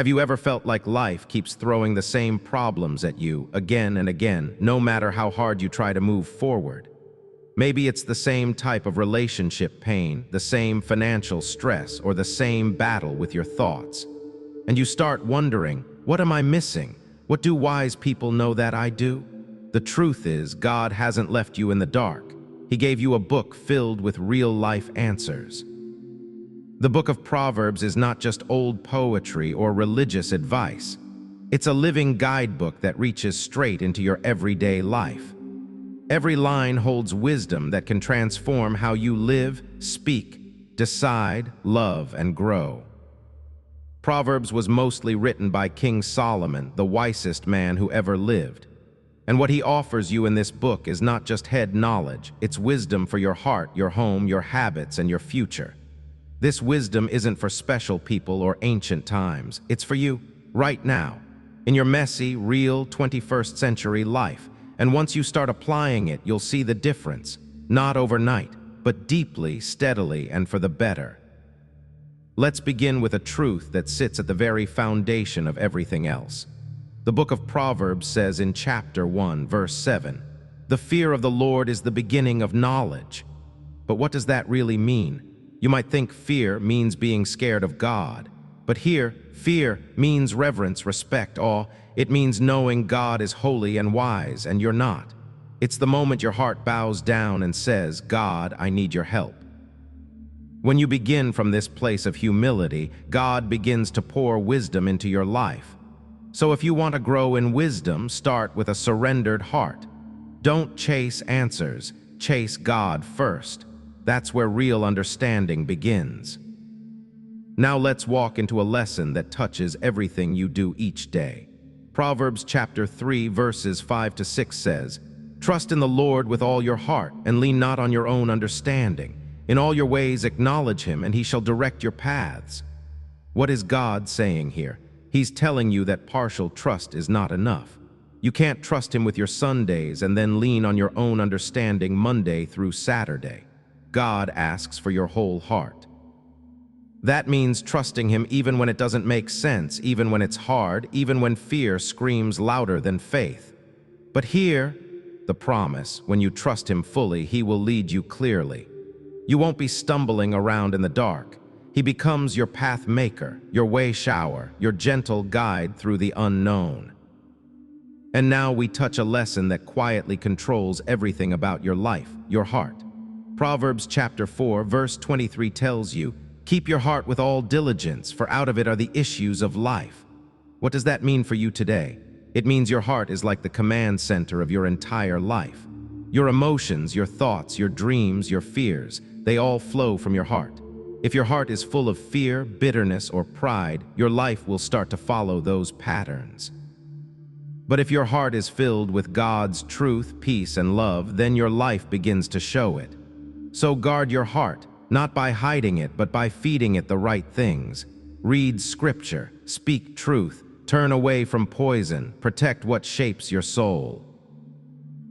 Have you ever felt like life keeps throwing the same problems at you again and again, no matter how hard you try to move forward? Maybe it's the same type of relationship pain, the same financial stress, or the same battle with your thoughts. And you start wondering, what am I missing? What do wise people know that I do? The truth is, God hasn't left you in the dark. He gave you a book filled with real-life answers. The book of Proverbs is not just old poetry or religious advice. It's a living guidebook that reaches straight into your everyday life. Every line holds wisdom that can transform how you live, speak, decide, love, and grow. Proverbs was mostly written by King Solomon, the wisest man who ever lived. And what he offers you in this book is not just head knowledge, it's wisdom for your heart, your home, your habits, and your future. This wisdom isn't for special people or ancient times. It's for you, right now, in your messy, real 21st century life. And once you start applying it, you'll see the difference. Not overnight, but deeply, steadily, and for the better. Let's begin with a truth that sits at the very foundation of everything else. The book of Proverbs says in chapter 1, verse 7, "The fear of the Lord is the beginning of knowledge." But what does that really mean? You might think fear means being scared of God. But here, fear means reverence, respect, awe. It means knowing God is holy and wise, and you're not. It's the moment your heart bows down and says, "God, I need your help." When you begin from this place of humility, God begins to pour wisdom into your life. So if you want to grow in wisdom, start with a surrendered heart. Don't chase answers, chase God first. That's where real understanding begins. Now let's walk into a lesson that touches everything you do each day. Proverbs chapter 3 verses 5 to 6 says, "Trust in the Lord with all your heart, and lean not on your own understanding. In all your ways acknowledge him, and he shall direct your paths." What is God saying here? He's telling you that partial trust is not enough. You can't trust him with your Sundays and then lean on your own understanding Monday through Saturday. God asks for your whole heart. That means trusting him even when it doesn't make sense, even when it's hard, even when fear screams louder than faith. But here, the promise, when you trust him fully, he will lead you clearly. You won't be stumbling around in the dark. He becomes your path maker, your way shower, your gentle guide through the unknown. And now we touch a lesson that quietly controls everything about your life, your heart. Proverbs chapter 4, verse 23 tells you, "Keep your heart with all diligence, for out of it are the issues of life." What does that mean for you today? It means your heart is like the command center of your entire life. Your emotions, your thoughts, your dreams, your fears, they all flow from your heart. If your heart is full of fear, bitterness, or pride, your life will start to follow those patterns. But if your heart is filled with God's truth, peace, and love, then your life begins to show it. So guard your heart, not by hiding it, but by feeding it the right things. Read scripture, speak truth, turn away from poison, protect what shapes your soul.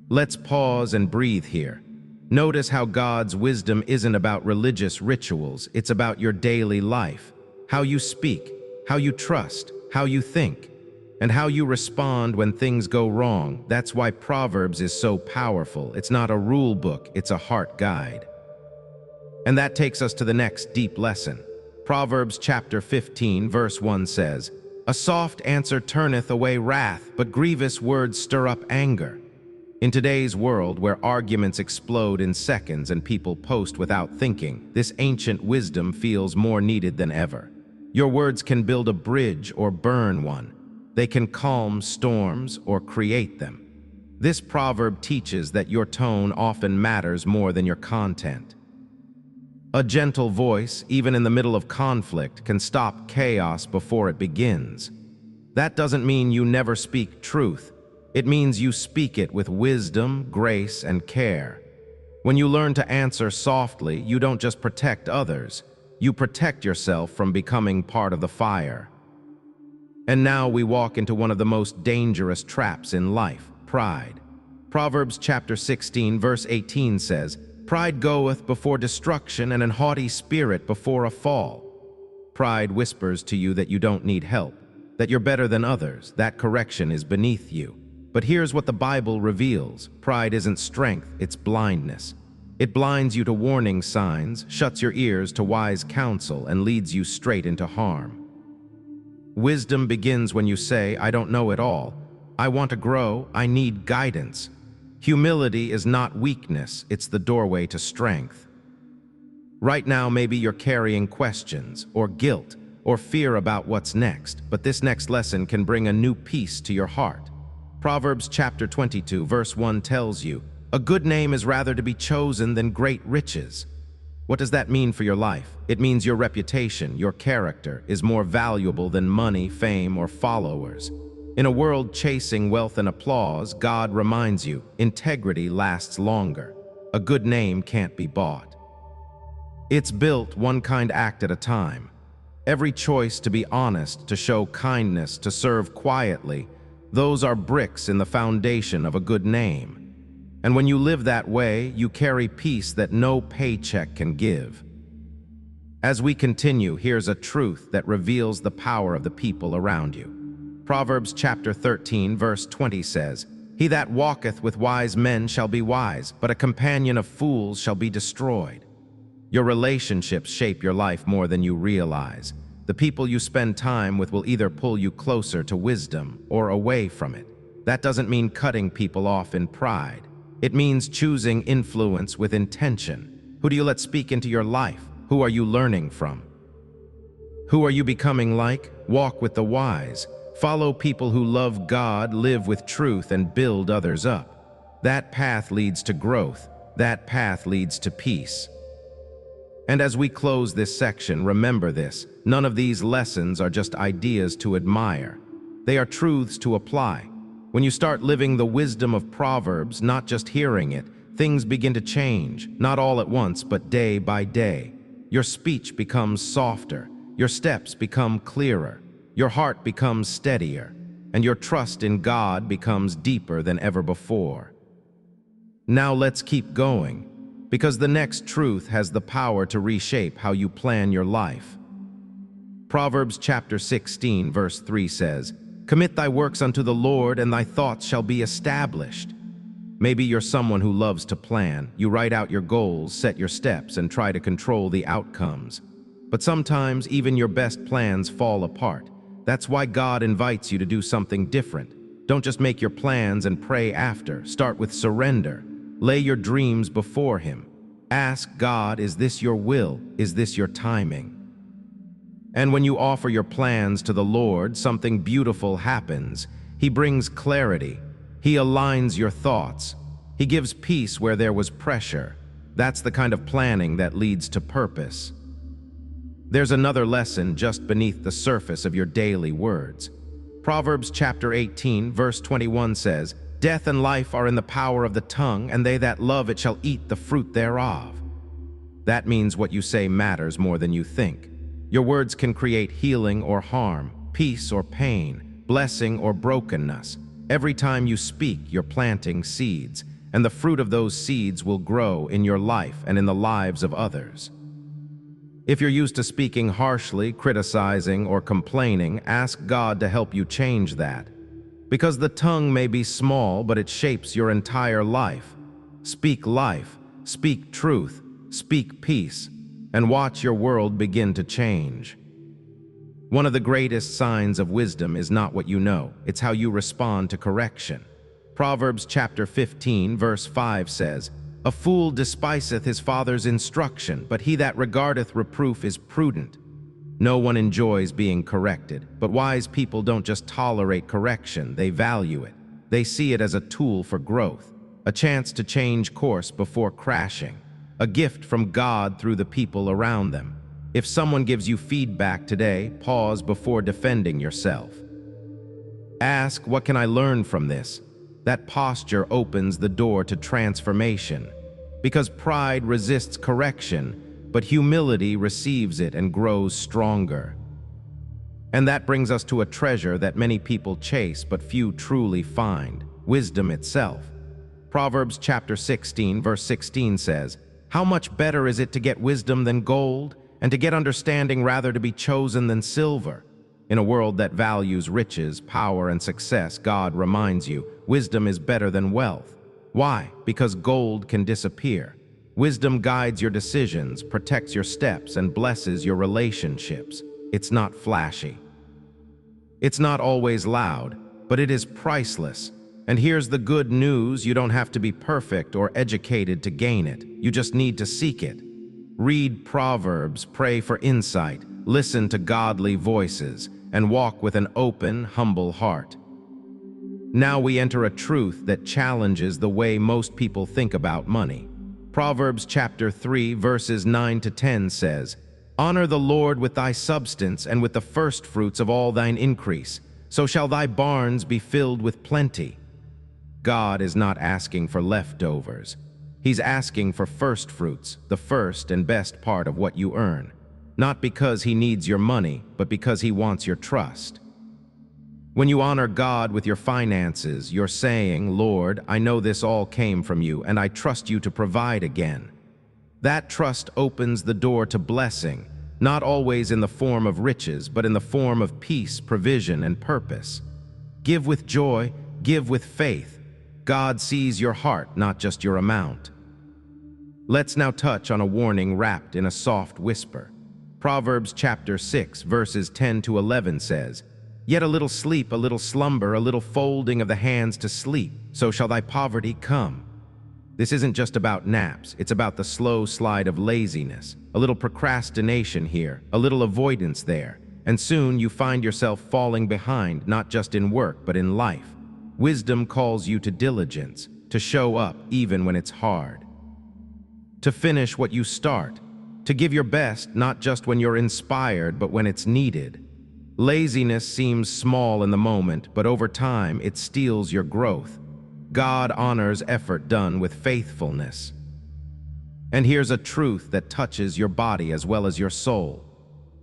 Let's pause and breathe here. Notice how God's wisdom isn't about religious rituals, it's about your daily life. How you speak, how you trust, how you think, and how you respond when things go wrong. That's why Proverbs is so powerful. It's not a rule book, it's a heart guide. And that takes us to the next deep lesson. Proverbs chapter 15, verse 1 says, "A soft answer turneth away wrath, but grievous words stir up anger." In today's world, where arguments explode in seconds and people post without thinking, this ancient wisdom feels more needed than ever. Your words can build a bridge or burn one. They can calm storms or create them. This proverb teaches that your tone often matters more than your content. A gentle voice, even in the middle of conflict, can stop chaos before it begins. That doesn't mean you never speak truth. It means you speak it with wisdom, grace, and care. When you learn to answer softly, you don't just protect others, you protect yourself from becoming part of the fire. And now we walk into one of the most dangerous traps in life, pride. Proverbs chapter 16, verse 18 says, "Pride goeth before destruction, and an haughty spirit before a fall." Pride whispers to you that you don't need help, that you're better than others, that correction is beneath you. But here's what the Bible reveals. Pride isn't strength, it's blindness. It blinds you to warning signs, shuts your ears to wise counsel, and leads you straight into harm. Wisdom begins when you say, I don't know it all. I want to grow, I need guidance. Humility is not weakness, it's the doorway to strength. Right now, maybe you're carrying questions, or guilt, or fear about what's next, but this next lesson can bring a new peace to your heart. Proverbs chapter 22, verse 1 tells you, a good name is rather to be chosen than great riches. What does that mean for your life? It means your reputation, your character, is more valuable than money, fame, or followers. In a world chasing wealth and applause, God reminds you, integrity lasts longer. A good name can't be bought. It's built one kind act at a time. Every choice to be honest, to show kindness, to serve quietly, those are bricks in the foundation of a good name. And when you live that way, you carry peace that no paycheck can give. As we continue, here's a truth that reveals the power of the people around you. Proverbs chapter 13, verse 20 says, He that walketh with wise men shall be wise, but a companion of fools shall be destroyed. Your relationships shape your life more than you realize. The people you spend time with will either pull you closer to wisdom or away from it. That doesn't mean cutting people off in pride. It means choosing influence with intention. Who do you let speak into your life? Who are you learning from? Who are you becoming like? Walk with the wise. Follow people who love God, live with truth, and build others up. That path leads to growth. That path leads to peace. And as we close this section, remember this. None of these lessons are just ideas to admire. They are truths to apply. When you start living the wisdom of Proverbs, not just hearing it, things begin to change, not all at once, but day by day. Your speech becomes softer, your steps become clearer, your heart becomes steadier, and your trust in God becomes deeper than ever before. Now let's keep going, because the next truth has the power to reshape how you plan your life. Proverbs chapter 16, verse 3 says, Commit thy works unto the Lord, and thy thoughts shall be established. Maybe you're someone who loves to plan. You write out your goals, set your steps, and try to control the outcomes. But sometimes even your best plans fall apart. That's why God invites you to do something different. Don't just make your plans and pray after. Start with surrender. Lay your dreams before Him. Ask God, is this your will? Is this your timing? And when you offer your plans to the Lord, something beautiful happens. He brings clarity. He aligns your thoughts. He gives peace where there was pressure. That's the kind of planning that leads to purpose. There's another lesson just beneath the surface of your daily words. Proverbs chapter 18, verse 21 says, Death and life are in the power of the tongue, and they that love it shall eat the fruit thereof. That means what you say matters more than you think. Your words can create healing or harm, peace or pain, blessing or brokenness. Every time you speak, you're planting seeds, and the fruit of those seeds will grow in your life and in the lives of others. If you're used to speaking harshly, criticizing, or complaining, ask God to help you change that. Because the tongue may be small, but it shapes your entire life. Speak life, speak truth, speak peace, and watch your world begin to change. One of the greatest signs of wisdom is not what you know, it's how you respond to correction. Proverbs chapter 15, verse 5 says, A fool despiseth his father's instruction, but he that regardeth reproof is prudent. No one enjoys being corrected, but wise people don't just tolerate correction, they value it. They see it as a tool for growth, a chance to change course before crashing, a gift from God through the people around them. If someone gives you feedback today, pause before defending yourself. Ask, what can I learn from this? That posture opens the door to transformation, because pride resists correction, but humility receives it and grows stronger. And that brings us to a treasure that many people chase but few truly find, wisdom itself. Proverbs chapter 16, verse 16 says, How much better is it to get wisdom than gold, and to get understanding rather to be chosen than silver? In a world that values riches, power, and success, God reminds you, wisdom is better than wealth. Why? Because gold can disappear. Wisdom guides your decisions, protects your steps, and blesses your relationships. It's not flashy. It's not always loud, but it is priceless. And here's the good news: you don't have to be perfect or educated to gain it. You just need to seek it. Read Proverbs, pray for insight, listen to godly voices, and walk with an open, humble heart. Now we enter a truth that challenges the way most people think about money. Proverbs chapter 3, verses 9 to 10 says, "Honor the Lord with thy substance and with the firstfruits of all thine increase, so shall thy barns be filled with plenty." God is not asking for leftovers. He's asking for firstfruits, the first and best part of what you earn. Not because he needs your money, but because he wants your trust. When you honor God with your finances, you're saying, "Lord, I know this all came from you, and I trust you to provide again." That trust opens the door to blessing, not always in the form of riches, but in the form of peace, provision, and purpose. Give with joy, give with faith. God sees your heart, not just your amount. Let's now touch on a warning wrapped in a soft whisper. Proverbs chapter 6, verses 10 to 11 says, "Yet a little sleep, a little slumber, a little folding of the hands to sleep, so shall thy poverty come." This isn't just about naps, it's about the slow slide of laziness, a little procrastination here, a little avoidance there, and soon you find yourself falling behind, not just in work, but in life. Wisdom calls you to diligence, to show up even when it's hard, to finish what you start, to give your best not just when you're inspired, but when it's needed. Laziness seems small in the moment, but over time it steals your growth. God honors effort done with faithfulness. And here's a truth that touches your body as well as your soul.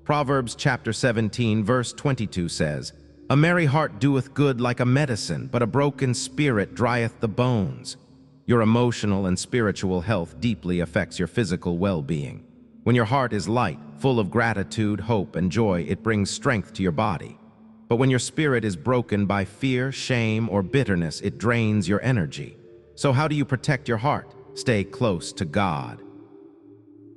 Proverbs chapter 17, verse 22 says, "A merry heart doeth good like a medicine, but a broken spirit drieth the bones." Your emotional and spiritual health deeply affects your physical well-being. When your heart is light, full of gratitude, hope, and joy, it brings strength to your body. But when your spirit is broken by fear, shame, or bitterness, it drains your energy. So how do you protect your heart? Stay close to God.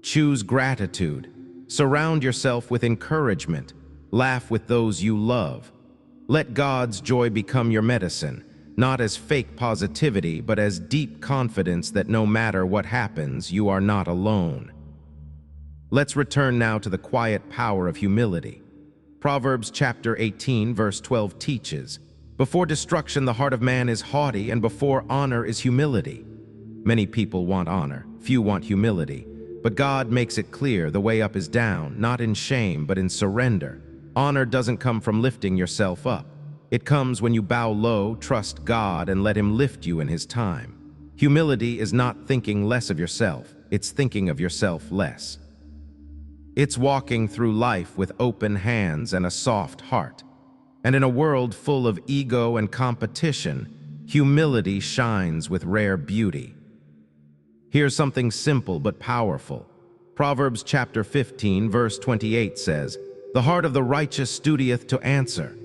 Choose gratitude. Surround yourself with encouragement. Laugh with those you love. Let God's joy become your medicine, not as fake positivity, but as deep confidence that no matter what happens, you are not alone. Let's return now to the quiet power of humility. Proverbs chapter 18, verse 12 teaches, "Before destruction the heart of man is haughty, and before honor is humility." Many people want honor, few want humility. But God makes it clear the way up is down, not in shame, but in surrender. Honor doesn't come from lifting yourself up. It comes when you bow low, trust God, and let Him lift you in His time. Humility is not thinking less of yourself, it's thinking of yourself less. It's walking through life with open hands and a soft heart. And in a world full of ego and competition, humility shines with rare beauty. Here's something simple but powerful. Proverbs chapter 15, verse 28 says, "The heart of the righteous studieth to answer."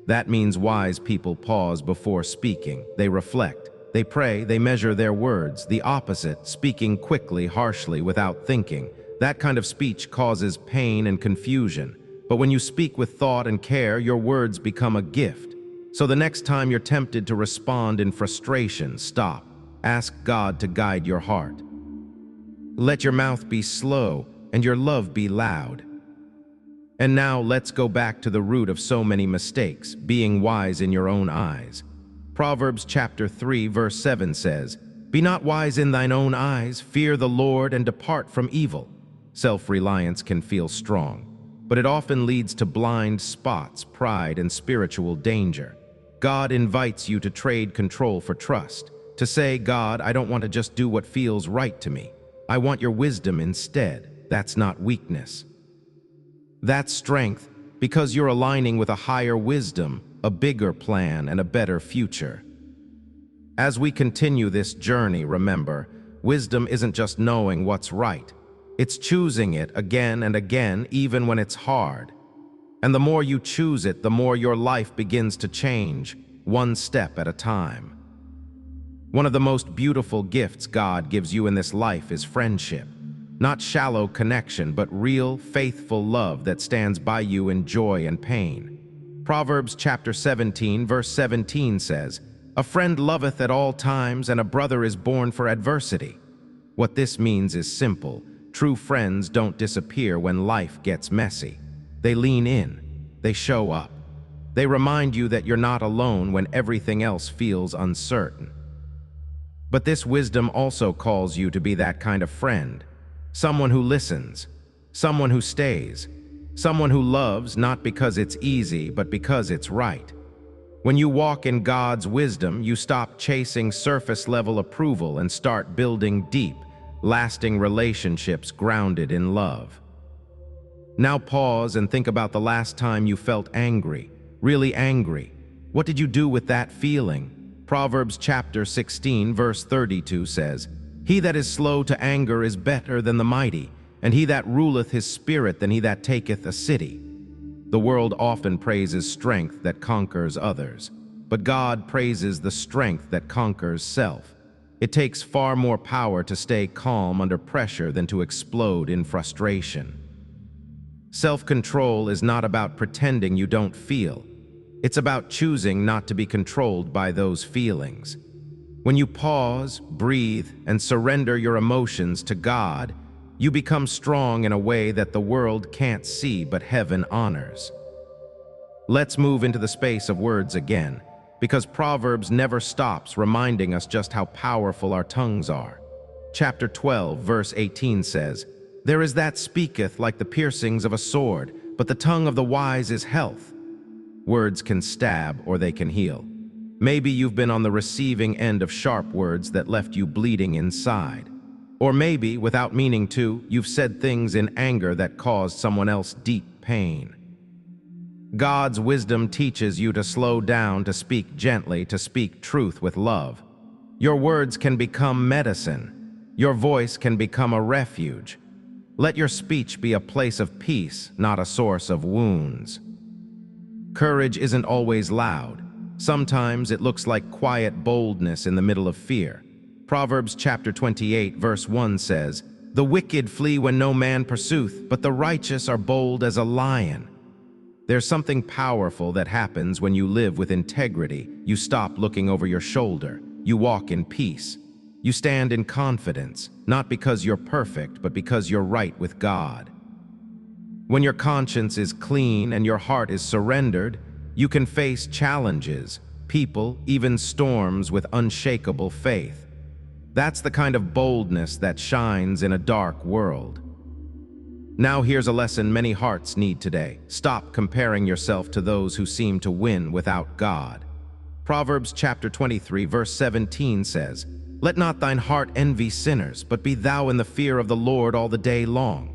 That means wise people pause before speaking. They reflect. They pray. They measure their words. The opposite, speaking quickly, harshly, without thinking. That kind of speech causes pain and confusion. But when you speak with thought and care, your words become a gift. So the next time you're tempted to respond in frustration, stop. Ask God to guide your heart. Let your mouth be slow and your love be loud. And now let's go back to the root of so many mistakes, being wise in your own eyes. Proverbs chapter 3, verse 7 says, "Be not wise in thine own eyes, fear the Lord and depart from evil." Self-reliance can feel strong, but it often leads to blind spots, pride, and spiritual danger. God invites you to trade control for trust, to say, "God, I don't want to just do what feels right to me. I want your wisdom instead." That's not weakness. That's strength, because you're aligning with a higher wisdom, a bigger plan, and a better future. As we continue this journey, remember, wisdom isn't just knowing what's right. It's choosing it again and again, even when it's hard. And the more you choose it, the more your life begins to change, one step at a time. One of the most beautiful gifts God gives you in this life is friendship. Not shallow connection, but real, faithful love that stands by you in joy and pain. Proverbs chapter 17, verse 17 says, "A friend loveth at all times, and a brother is born for adversity." What this means is simple. True friends don't disappear when life gets messy. They lean in. They show up. They remind you that you're not alone when everything else feels uncertain. But this wisdom also calls you to be that kind of friend. Someone who listens. Someone who stays. Someone who loves not because it's easy, but because it's right. When you walk in God's wisdom, you stop chasing surface-level approval and start building deep, lasting relationships grounded in love. Now pause and think about the last time you felt angry, really angry. What did you do with that feeling? Proverbs chapter 16, verse 32 says, "He that is slow to anger is better than the mighty, and he that ruleth his spirit than he that taketh a city." The world often praises strength that conquers others, but God praises the strength that conquers self. It takes far more power to stay calm under pressure than to explode in frustration. Self-control is not about pretending you don't feel. It's about choosing not to be controlled by those feelings. When you pause, breathe, and surrender your emotions to God, you become strong in a way that the world can't see but heaven honors. Let's move into the space of words again, because Proverbs never stops reminding us just how powerful our tongues are. Chapter 12, verse 18 says, "There is that speaketh like the piercings of a sword, but the tongue of the wise is health." Words can stab or they can heal. Maybe you've been on the receiving end of sharp words that left you bleeding inside. Or maybe, without meaning to, you've said things in anger that caused someone else deep pain. God's wisdom teaches you to slow down, to speak gently, to speak truth with love. Your words can become medicine. Your voice can become a refuge. Let your speech be a place of peace, not a source of wounds. Courage isn't always loud. Sometimes it looks like quiet boldness in the middle of fear. Proverbs chapter 28, verse 1 says, "The wicked flee when no man pursueth, but the righteous are bold as a lion." There's something powerful that happens when you live with integrity. You stop looking over your shoulder. You walk in peace. You stand in confidence, not because you're perfect, but because you're right with God. When your conscience is clean and your heart is surrendered, you can face challenges, people, even storms with unshakable faith. That's the kind of boldness that shines in a dark world. Now here's a lesson many hearts need today. Stop comparing yourself to those who seem to win without God. Proverbs chapter 23, verse 17 says, "Let not thine heart envy sinners, but be thou in the fear of the Lord all the day long."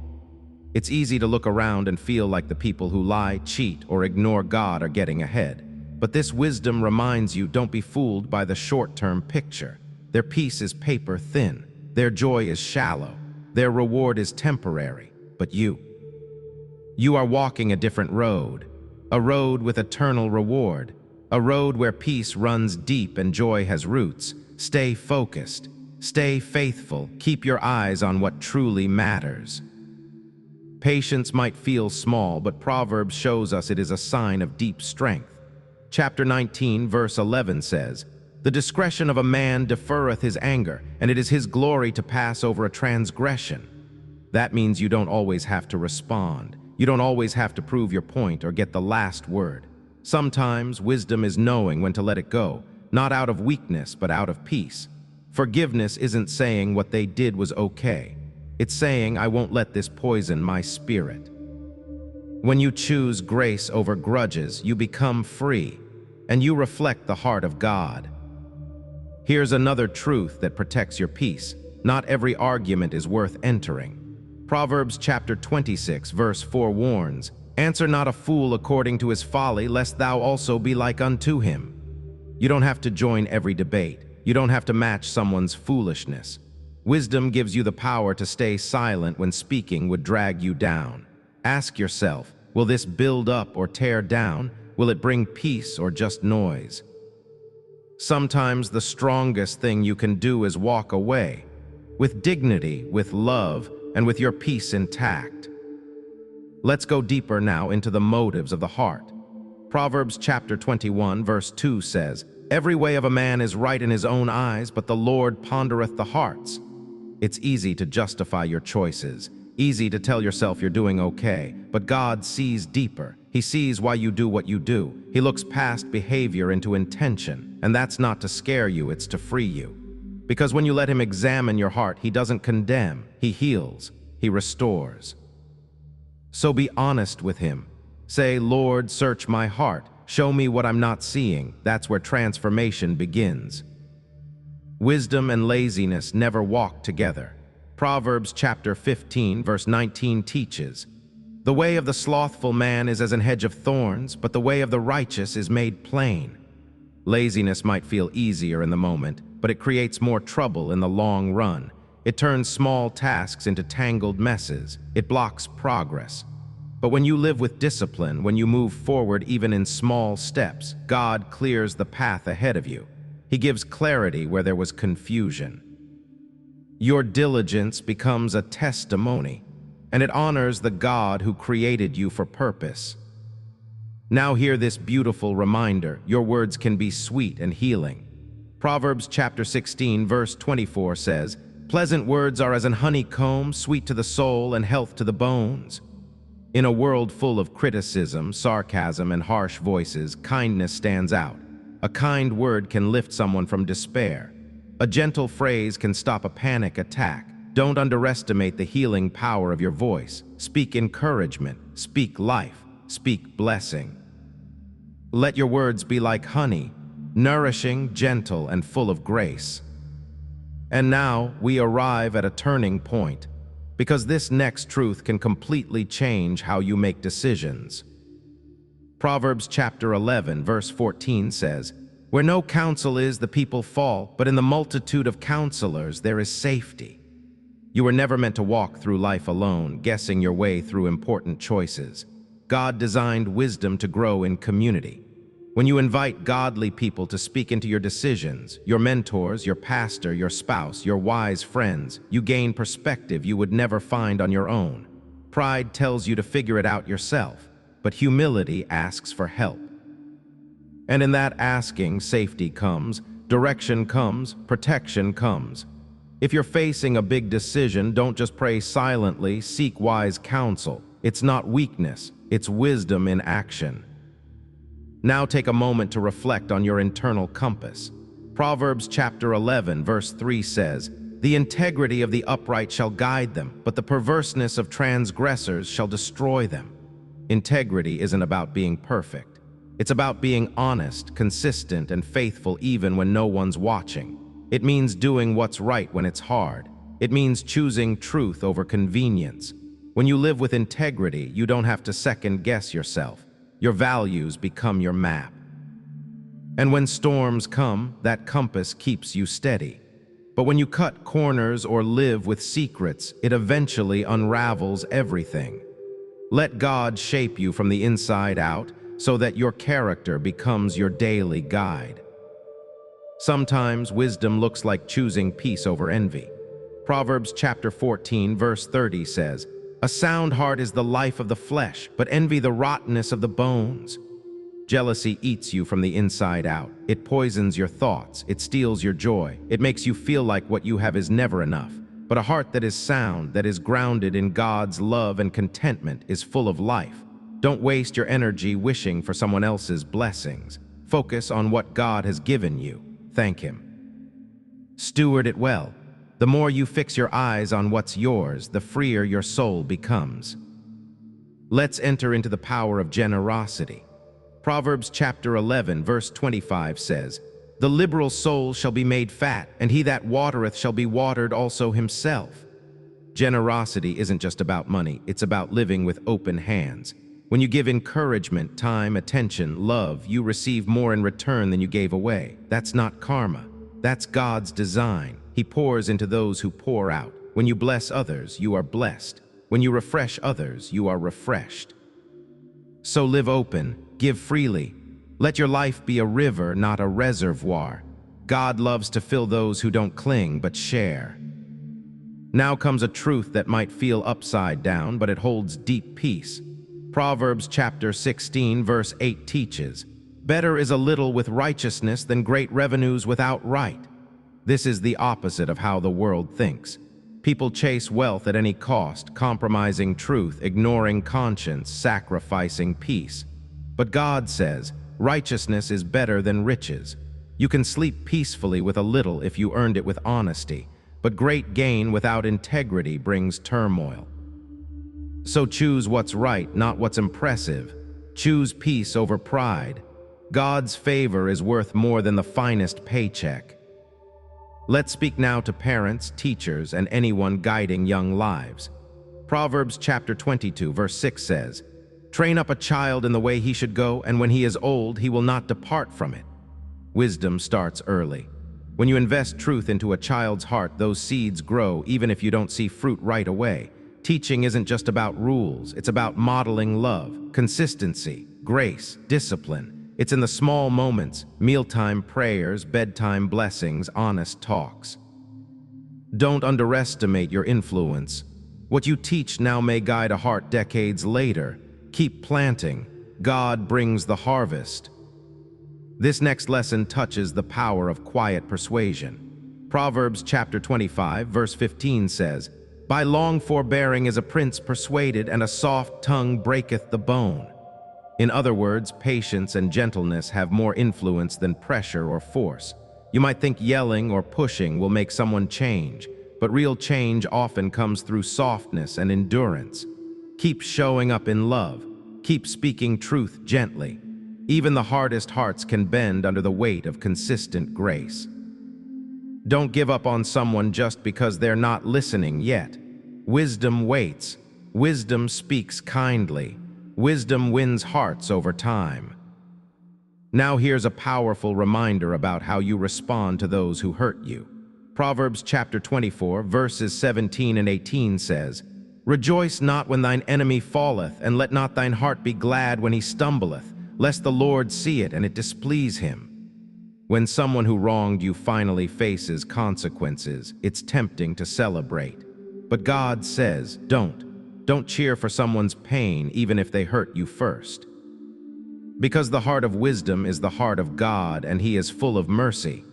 It's easy to look around and feel like the people who lie, cheat, or ignore God are getting ahead. But this wisdom reminds you, don't be fooled by the short-term picture. Their peace is paper thin. Their joy is shallow. Their reward is temporary. But you are walking a different road. A road with eternal reward. A road where peace runs deep and joy has roots. Stay focused. Stay faithful. Keep your eyes on what truly matters. Patience might feel small, but Proverbs shows us it is a sign of deep strength. Chapter 19, verse 11 says, "The discretion of a man deferreth his anger, and it is his glory to pass over a transgression." That means you don't always have to respond. You don't always have to prove your point or get the last word. Sometimes wisdom is knowing when to let it go, not out of weakness, but out of peace. Forgiveness isn't saying what they did was okay. It's saying, I won't let this poison my spirit. When you choose grace over grudges, you become free, and you reflect the heart of God. Here's another truth that protects your peace. Not every argument is worth entering. Proverbs chapter 26, verse 4 warns, "Answer not a fool according to his folly, lest thou also be like unto him." You don't have to join every debate. You don't have to match someone's foolishness. Wisdom gives you the power to stay silent when speaking would drag you down. Ask yourself, Will this build up or tear down? Will it bring peace or just noise? Sometimes the strongest thing you can do is walk away, with dignity, with love, and with your peace intact. Let's go deeper now into the motives of the heart. Proverbs chapter 21, verse 2 says, "Every way of a man is right in his own eyes, but the Lord pondereth the hearts." It's easy to justify your choices, easy to tell yourself you're doing okay, but God sees deeper. He sees why you do what you do. He looks past behavior into intention, and that's not to scare you, it's to free you. Because when you let Him examine your heart, He doesn't condemn, He heals, He restores. So be honest with Him. Say, "Lord, search my heart. Show me what I'm not seeing." That's where transformation begins. Wisdom and laziness never walk together. Proverbs chapter 15, verse 19 teaches, "The way of the slothful man is as an hedge of thorns, but the way of the righteous is made plain." Laziness might feel easier in the moment, but it creates more trouble in the long run. It turns small tasks into tangled messes. It blocks progress. But when you live with discipline, when you move forward even in small steps, God clears the path ahead of you. He gives clarity where there was confusion. Your diligence becomes a testimony, and it honors the God who created you for purpose. Now hear this beautiful reminder: your words can be sweet and healing. Proverbs chapter 16, verse 24 says, "Pleasant words are as an honeycomb, sweet to the soul and health to the bones." In a world full of criticism, sarcasm, and harsh voices, kindness stands out. A kind word can lift someone from despair. A gentle phrase can stop a panic attack. Don't underestimate the healing power of your voice. Speak encouragement, speak life, speak blessing. Let your words be like honey, nourishing, gentle, and full of grace. And now we arrive at a turning point, because this next truth can completely change how you make decisions. Proverbs chapter 11, verse 14 says, "Where no counsel is, the people fall, but in the multitude of counselors there is safety." You were never meant to walk through life alone, guessing your way through important choices. God designed wisdom to grow in community. When you invite godly people to speak into your decisions, your mentors, your pastor, your spouse, your wise friends, you gain perspective you would never find on your own. Pride tells you to figure it out yourself, but humility asks for help. And in that asking, safety comes, direction comes, protection comes. If you're facing a big decision, don't just pray silently, seek wise counsel. It's not weakness, it's wisdom in action. Now take a moment to reflect on your internal compass. Proverbs chapter 11, verse 3 says, "The integrity of the upright shall guide them, but the perverseness of transgressors shall destroy them." Integrity isn't about being perfect. It's about being honest, consistent, and faithful even when no one's watching. It means doing what's right when it's hard. It means choosing truth over convenience. When you live with integrity, you don't have to second-guess yourself. Your values become your map. And when storms come, that compass keeps you steady. But when you cut corners or live with secrets, it eventually unravels everything. Let God shape you from the inside out so that your character becomes your daily guide. Sometimes wisdom looks like choosing peace over envy. Proverbs chapter 14, verse 30 says, "A sound heart is the life of the flesh, but envy the rottenness of the bones." Jealousy eats you from the inside out. It poisons your thoughts. It steals your joy. It makes you feel like what you have is never enough. But a heart that is sound, that is grounded in God's love and contentment, is full of life. Don't waste your energy wishing for someone else's blessings. Focus on what God has given you. Thank Him. Steward it well. The more you fix your eyes on what's yours, the freer your soul becomes. Let's enter into the power of generosity. Proverbs chapter 11, verse 25 says, "The liberal soul shall be made fat, and he that watereth shall be watered also himself." Generosity isn't just about money, it's about living with open hands. When you give encouragement, time, attention, love, you receive more in return than you gave away. That's not karma. That's God's design. He pours into those who pour out. When you bless others, you are blessed. When you refresh others, you are refreshed. So live open, give freely. Let your life be a river, not a reservoir. God loves to fill those who don't cling but share. Now comes a truth that might feel upside down, but it holds deep peace. Proverbs chapter 16, verse 8 teaches, "Better is a little with righteousness than great revenues without right." This is the opposite of how the world thinks. People chase wealth at any cost, compromising truth, ignoring conscience, sacrificing peace. But God says, righteousness is better than riches. You can sleep peacefully with a little if you earned it with honesty, but great gain without integrity brings turmoil. So choose what's right, not what's impressive. Choose peace over pride. God's favor is worth more than the finest paycheck. Let's speak now to parents, teachers, and anyone guiding young lives. Proverbs chapter 22, verse 6 says, "Train up a child in the way he should go, and when he is old, he will not depart from it." Wisdom starts early. When you invest truth into a child's heart, those seeds grow even if you don't see fruit right away. Teaching isn't just about rules, it's about modeling love, consistency, grace, discipline. It's in the small moments, mealtime prayers, bedtime blessings, honest talks. Don't underestimate your influence. What you teach now may guide a heart decades later. Keep planting. God brings the harvest. This next lesson touches the power of quiet persuasion. Proverbs chapter 25, verse 15 says, "By long forbearing is a prince persuaded, and a soft tongue breaketh the bone." In other words, patience and gentleness have more influence than pressure or force. You might think yelling or pushing will make someone change, but real change often comes through softness and endurance. Keep showing up in love. Keep speaking truth gently. Even the hardest hearts can bend under the weight of consistent grace. Don't give up on someone just because they're not listening yet. Wisdom waits. Wisdom speaks kindly. Wisdom wins hearts over time. Now here's a powerful reminder about how you respond to those who hurt you. Proverbs chapter 24, verses 17 and 18 says, "Rejoice not when thine enemy falleth, and let not thine heart be glad when he stumbleth, lest the Lord see it and it displease him." When someone who wronged you finally faces consequences, it's tempting to celebrate. But God says, don't. Don't cheer for someone's pain, even if they hurt you first. Because the heart of wisdom is the heart of God, and He is full of mercy.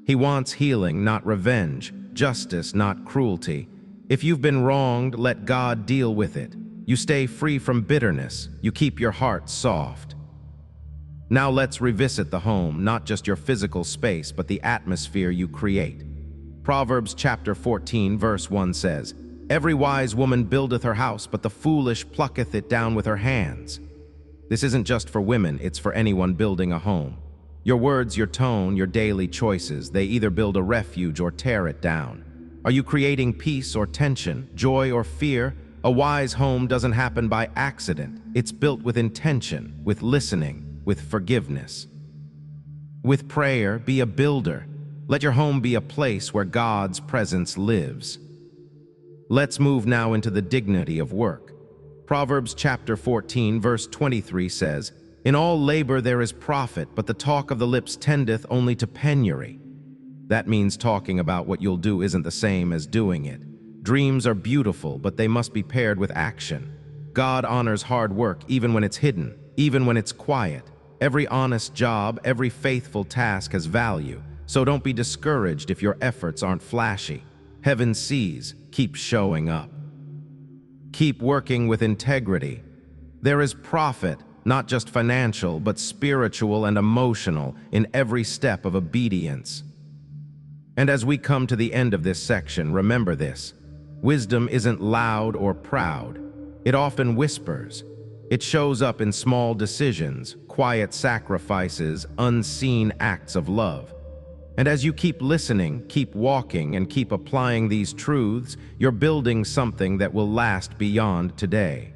He wants healing, not revenge, justice, not cruelty. If you've been wronged, let God deal with it. You stay free from bitterness. You keep your heart soft. Now let's revisit the home, not just your physical space, but the atmosphere you create. Proverbs chapter 14, verse 1 says, "Every wise woman buildeth her house, but the foolish plucketh it down with her hands." This isn't just for women, it's for anyone building a home. Your words, your tone, your daily choices, they either build a refuge or tear it down. Are you creating peace or tension, joy or fear? A wise home doesn't happen by accident. It's built with intention, with listening, with forgiveness. With prayer, be a builder. Let your home be a place where God's presence lives. Let's move now into the dignity of work. Proverbs chapter 14, verse 23 says, "In all labor there is profit, but the talk of the lips tendeth only to penury." That means talking about what you'll do isn't the same as doing it. Dreams are beautiful, but they must be paired with action. God honors hard work even when it's hidden, even when it's quiet. Every honest job, every faithful task has value, so don't be discouraged if your efforts aren't flashy. Heaven sees. Keep showing up. Keep working with integrity. There is profit, not just financial, but spiritual and emotional, in every step of obedience. And as we come to the end of this section, remember this. Wisdom isn't loud or proud. It often whispers. It shows up in small decisions, quiet sacrifices, unseen acts of love. And as you keep listening, keep walking, and keep applying these truths, you're building something that will last beyond today.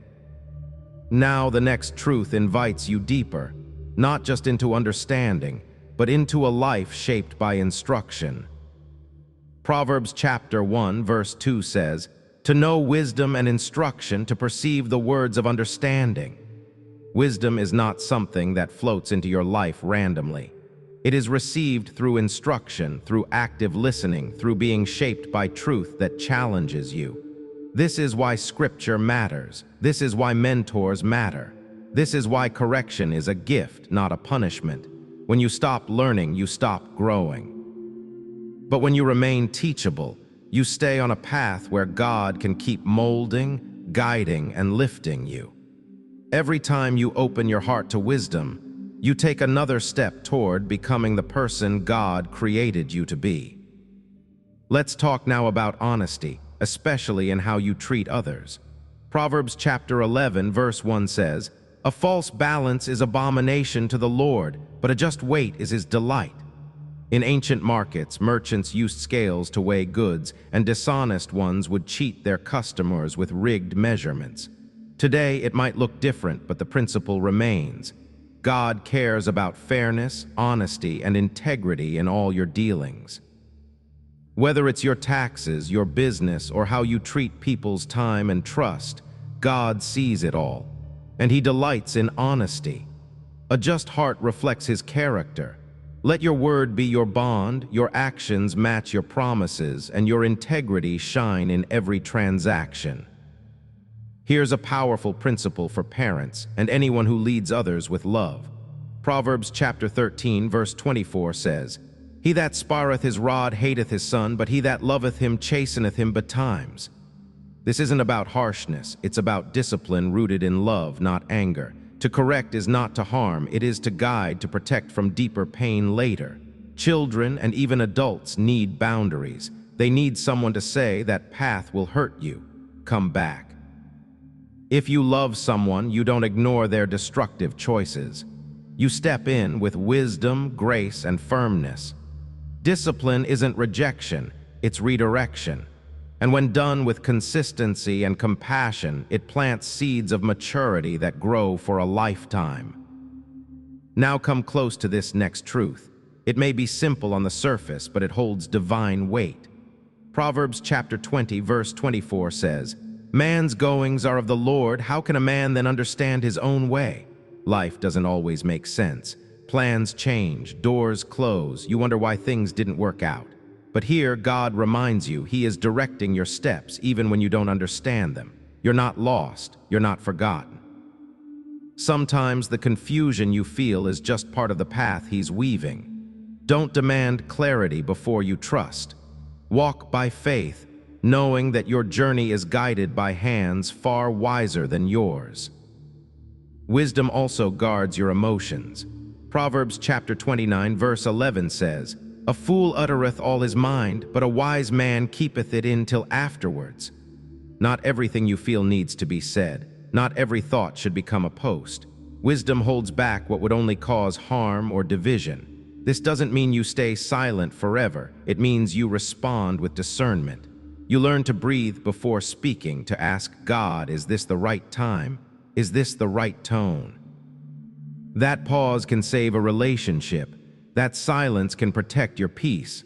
Now the next truth invites you deeper, not just into understanding, but into a life shaped by instruction. Proverbs chapter 1, verse 2 says, "To know wisdom and instruction, to perceive the words of understanding." Wisdom is not something that floats into your life randomly. It is received through instruction, through active listening, through being shaped by truth that challenges you. This is why scripture matters. This is why mentors matter. This is why correction is a gift, not a punishment. When you stop learning, you stop growing. But when you remain teachable, you stay on a path where God can keep molding, guiding, and lifting you. Every time you open your heart to wisdom, you take another step toward becoming the person God created you to be. Let's talk now about honesty, especially in how you treat others. Proverbs chapter 11, verse 1 says, "A false balance is abomination to the Lord, but a just weight is his delight." In ancient markets, merchants used scales to weigh goods, and dishonest ones would cheat their customers with rigged measurements. Today, it might look different, but the principle remains. God cares about fairness, honesty, and integrity in all your dealings. Whether it's your taxes, your business, or how you treat people's time and trust, God sees it all, and He delights in honesty. A just heart reflects His character. Let your word be your bond, your actions match your promises, and your integrity shine in every transaction. Here's a powerful principle for parents and anyone who leads others with love. Proverbs chapter 13, verse 24 says, "He that spareth his rod hateth his son, but he that loveth him chasteneth him betimes." This isn't about harshness, it's about discipline rooted in love, not anger. To correct is not to harm, it is to guide, to protect from deeper pain later. Children and even adults need boundaries. They need someone to say, "That path will hurt you. Come back." If you love someone, you don't ignore their destructive choices. You step in with wisdom, grace, and firmness. Discipline isn't rejection, it's redirection. And when done with consistency and compassion, it plants seeds of maturity that grow for a lifetime. Now come close to this next truth. It may be simple on the surface, but it holds divine weight. Proverbs chapter 20, verse 24 says, "Man's goings are of the Lord. How can a man then understand his own way?" Life doesn't always make sense. Plans change, doors close. You wonder why things didn't work out. But here, God reminds you He is directing your steps even when you don't understand them. You're not lost. You're not forgotten. Sometimes the confusion you feel is just part of the path He's weaving. Don't demand clarity before you trust. Walk by faith, knowing that your journey is guided by hands far wiser than yours. Wisdom also guards your emotions. Proverbs chapter 29, verse 11 says, "A fool uttereth all his mind, but a wise man keepeth it in till afterwards." Not everything you feel needs to be said. Not every thought should become a post. Wisdom holds back what would only cause harm or division. This doesn't mean you stay silent forever. It means you respond with discernment. You learn to breathe before speaking, to ask God, "Is this the right time? Is this the right tone?" That pause can save a relationship. That silence can protect your peace.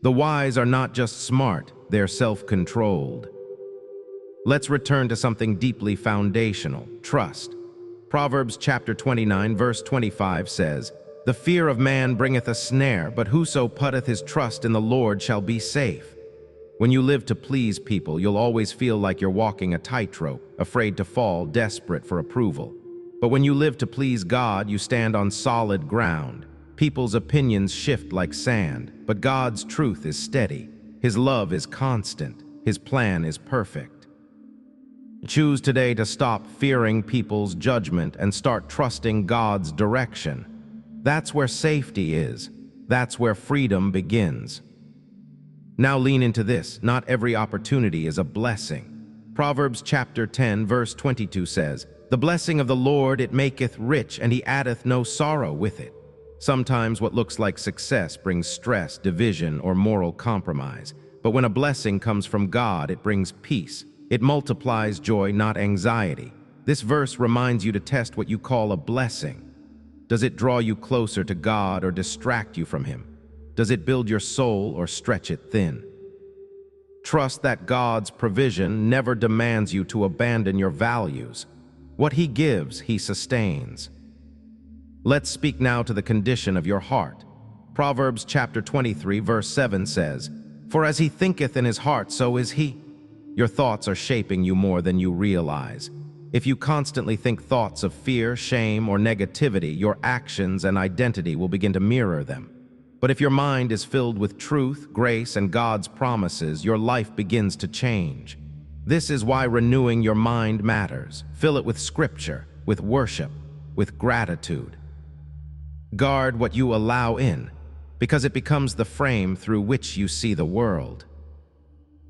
The wise are not just smart, they're self-controlled. Let's return to something deeply foundational: trust. Proverbs chapter 29, verse 25 says, "The fear of man bringeth a snare, but whoso putteth his trust in the Lord shall be safe." When you live to please people, you'll always feel like you're walking a tightrope, afraid to fall, desperate for approval. But when you live to please God, you stand on solid ground. People's opinions shift like sand, but God's truth is steady. His love is constant. His plan is perfect. Choose today to stop fearing people's judgment and start trusting God's direction. That's where safety is. That's where freedom begins. Now lean into this. Not every opportunity is a blessing. Proverbs chapter 10, verse 22 says, "The blessing of the Lord, it maketh rich, and He addeth no sorrow with it." Sometimes what looks like success brings stress, division, or moral compromise. But when a blessing comes from God, it brings peace. It multiplies joy, not anxiety. This verse reminds you to test what you call a blessing. Does it draw you closer to God or distract you from Him? Does it build your soul or stretch it thin? Trust that God's provision never demands you to abandon your values. What he gives, he sustains. Let's speak now to the condition of your heart. Proverbs chapter 23, verse 7 says, "For as he thinketh in his heart, so is he." Your thoughts are shaping you more than you realize. If you constantly think thoughts of fear, shame, or negativity, your actions and identity will begin to mirror them. But if your mind is filled with truth, grace, and God's promises, your life begins to change. This is why renewing your mind matters. Fill it with scripture, with worship, with gratitude. Guard what you allow in, because it becomes the frame through which you see the world.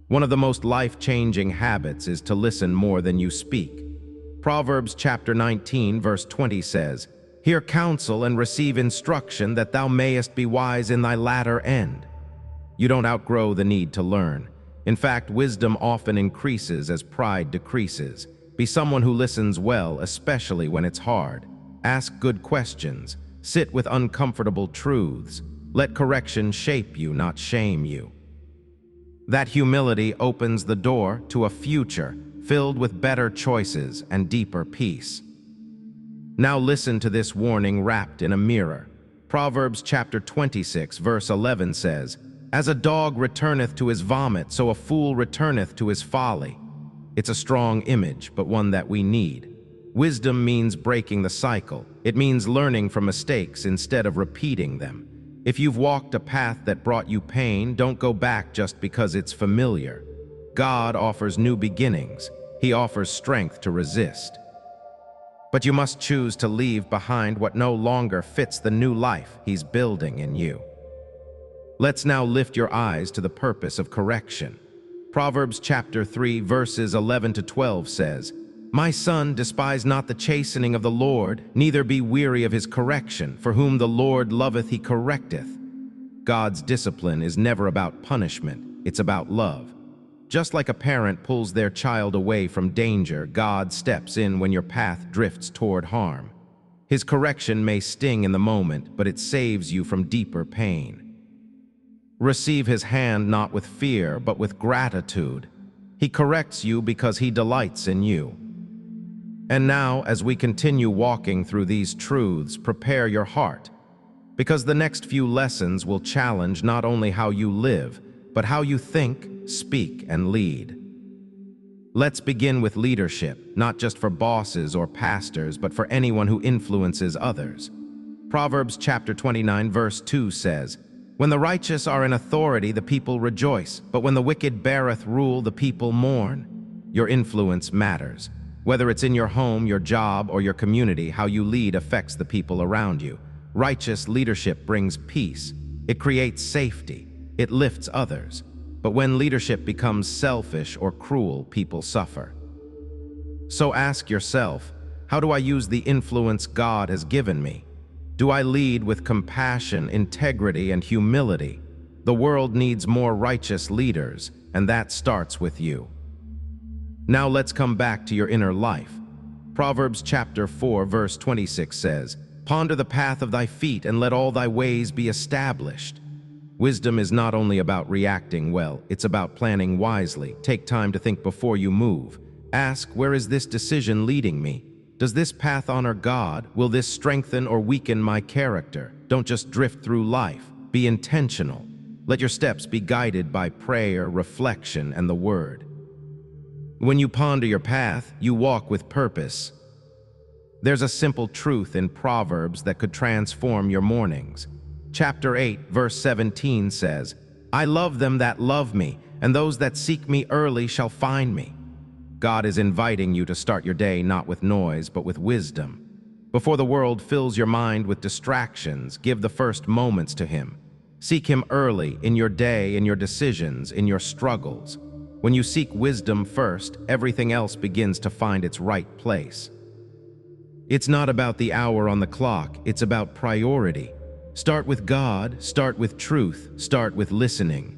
One of the most life-changing habits is to listen more than you speak. Proverbs chapter 19, verse 20 says, "Hear counsel and receive instruction, that thou mayest be wise in thy latter end." You don't outgrow the need to learn. In fact, wisdom often increases as pride decreases. Be someone who listens well, especially when it's hard. Ask good questions. Sit with uncomfortable truths. Let correction shape you, not shame you. That humility opens the door to a future filled with better choices and deeper peace. Now listen to this warning wrapped in a mirror. Proverbs chapter 26, verse 11 says, "As a dog returneth to his vomit, so a fool returneth to his folly." It's a strong image, but one that we need. Wisdom means breaking the cycle. It means learning from mistakes instead of repeating them. If you've walked a path that brought you pain, don't go back just because it's familiar. God offers new beginnings. He offers strength to resist. But you must choose to leave behind what no longer fits the new life He's building in you. Let's now lift your eyes to the purpose of correction. Proverbs chapter 3, verses 11 to 12 says, "My son, despise not the chastening of the Lord, neither be weary of his correction, for whom the Lord loveth he correcteth." God's discipline is never about punishment, it's about love. Just like a parent pulls their child away from danger, God steps in when your path drifts toward harm. His correction may sting in the moment, but it saves you from deeper pain. Receive His hand not with fear, but with gratitude. He corrects you because He delights in you. And now, as we continue walking through these truths, prepare your heart, because the next few lessons will challenge not only how you live, but how you think, speak, and lead. Let's begin with leadership, not just for bosses or pastors, but for anyone who influences others. Proverbs chapter 29, verse 2 says, "When the righteous are in authority, the people rejoice, but when the wicked beareth rule, the people mourn." Your influence matters. Whether it's in your home, your job, or your community, how you lead affects the people around you. Righteous leadership brings peace. It creates safety. It lifts others. But when leadership becomes selfish or cruel, people suffer. So ask yourself, how do I use the influence God has given me? Do I lead with compassion, integrity, and humility? The world needs more righteous leaders, and that starts with you. Now let's come back to your inner life. Proverbs chapter 4, verse 26 says, "Ponder the path of thy feet, and let all thy ways be established." Wisdom is not only about reacting well, it's about planning wisely. Take time to think before you move. Ask, where is this decision leading me? Does this path honor God? Will this strengthen or weaken my character? Don't just drift through life. Be intentional. Let your steps be guided by prayer, reflection, and the Word. When you ponder your path, you walk with purpose. There's a simple truth in Proverbs that could transform your mornings. Chapter 8, verse 17 says, "I love them that love me, and those that seek me early shall find me." God is inviting you to start your day not with noise, but with wisdom. Before the world fills your mind with distractions, give the first moments to Him. Seek Him early in your day, in your decisions, in your struggles. When you seek wisdom first, everything else begins to find its right place. It's not about the hour on the clock, it's about priority. Start with God, start with truth, start with listening.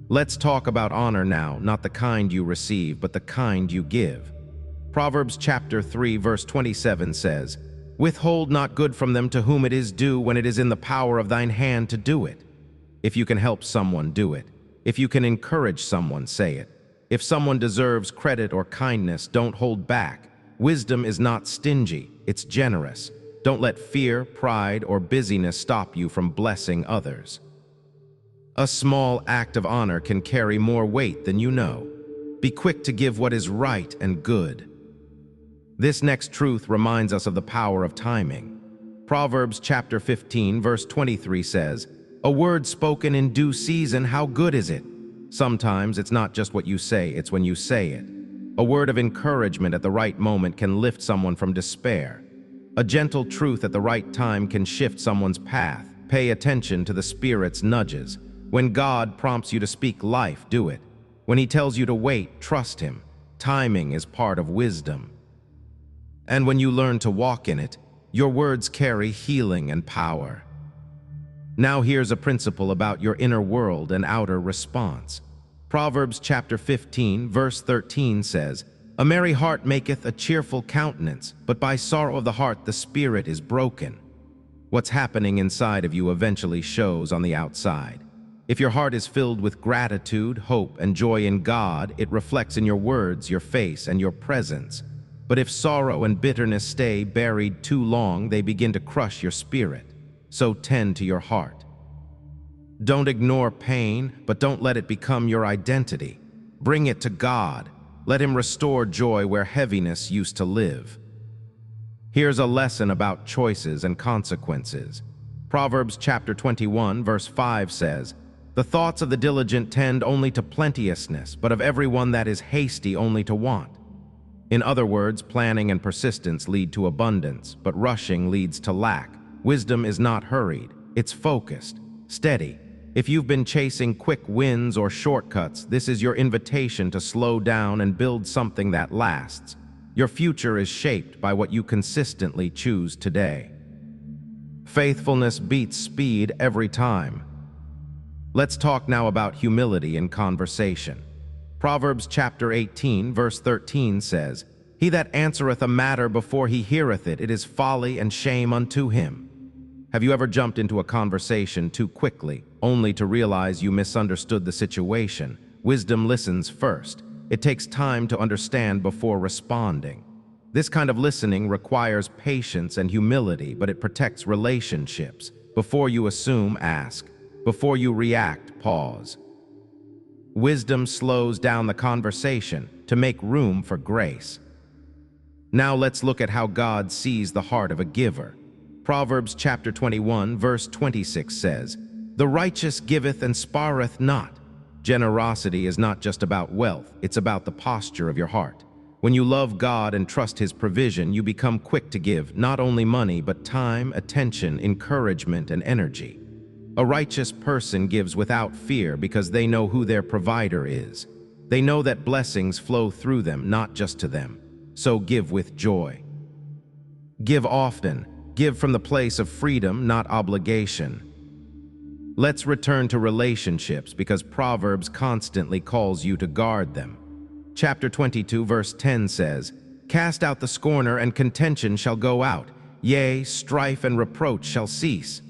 Let's talk about honor now, not the kind you receive, but the kind you give. Proverbs chapter 3, verse 27 says, "Withhold not good from them to whom it is due, when it is in the power of thine hand to do it." If you can help someone, do it. If you can encourage someone, say it. If someone deserves credit or kindness, don't hold back. Wisdom is not stingy, it's generous. Don't let fear, pride, or busyness stop you from blessing others. A small act of honor can carry more weight than you know. Be quick to give what is right and good. This next truth reminds us of the power of timing. Proverbs chapter 15, verse 23 says, "A word spoken in due season, how good is it?" Sometimes it's not just what you say, it's when you say it. A word of encouragement at the right moment can lift someone from despair. A gentle truth at the right time can shift someone's path. Pay attention to the Spirit's nudges. When God prompts you to speak life, do it. When He tells you to wait, trust Him. Timing is part of wisdom. And when you learn to walk in it, your words carry healing and power. Now here's a principle about your inner world and outer response. Proverbs chapter 15, verse 13 says, "A merry heart maketh a cheerful countenance, but by sorrow of the heart the spirit is broken." What's happening inside of you eventually shows on the outside. If your heart is filled with gratitude, hope, and joy in God, it reflects in your words, your face, and your presence. But if sorrow and bitterness stay buried too long, they begin to crush your spirit. So tend to your heart. Don't ignore pain, but don't let it become your identity. Bring it to God. Let Him restore joy where heaviness used to live. Here's a lesson about choices and consequences. Proverbs chapter 21, verse 5 says, "The thoughts of the diligent tend only to plenteousness, but of everyone that is hasty only to want." In other words, planning and persistence lead to abundance, but rushing leads to lack. Wisdom is not hurried, it's focused, steady. If you've been chasing quick wins or shortcuts, this is your invitation to slow down and build something that lasts. Your future is shaped by what you consistently choose today. Faithfulness beats speed every time. Let's talk now about humility in conversation. Proverbs chapter 18, verse 13 says, "He that answereth a matter before he heareth it, it is folly and shame unto him." Have you ever jumped into a conversation too quickly, only to realize you misunderstood the situation? Wisdom listens first. It takes time to understand before responding. This kind of listening requires patience and humility, but it protects relationships. Before you assume, ask. Before you react, pause. Wisdom slows down the conversation to make room for grace. Now let's look at how God sees the heart of a giver. Proverbs chapter 21, verse 26 says, "The righteous giveth and spareth not." Generosity is not just about wealth, it's about the posture of your heart. When you love God and trust His provision, you become quick to give not only money, but time, attention, encouragement, and energy. A righteous person gives without fear because they know who their provider is. They know that blessings flow through them, not just to them. So give with joy. Give often. Give from the place of freedom, not obligation. Let's return to relationships because Proverbs constantly calls you to guard them. Chapter 22, verse 10 says, "Cast out the scorner, and contention shall go out. Yea, strife and reproach shall cease."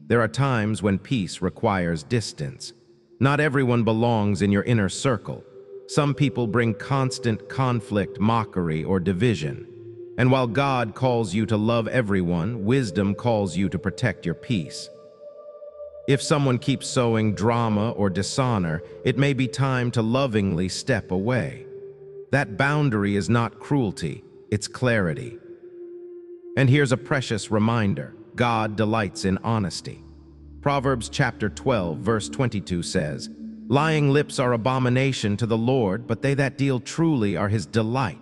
There are times when peace requires distance. Not everyone belongs in your inner circle. Some people bring constant conflict, mockery, or division. And while God calls you to love everyone, wisdom calls you to protect your peace. If someone keeps sowing drama or dishonor, it may be time to lovingly step away. That boundary is not cruelty, it's clarity. And here's a precious reminder: God delights in honesty. Proverbs chapter 12, verse 22 says, "Lying lips are abomination to the Lord, but they that deal truly are His delight."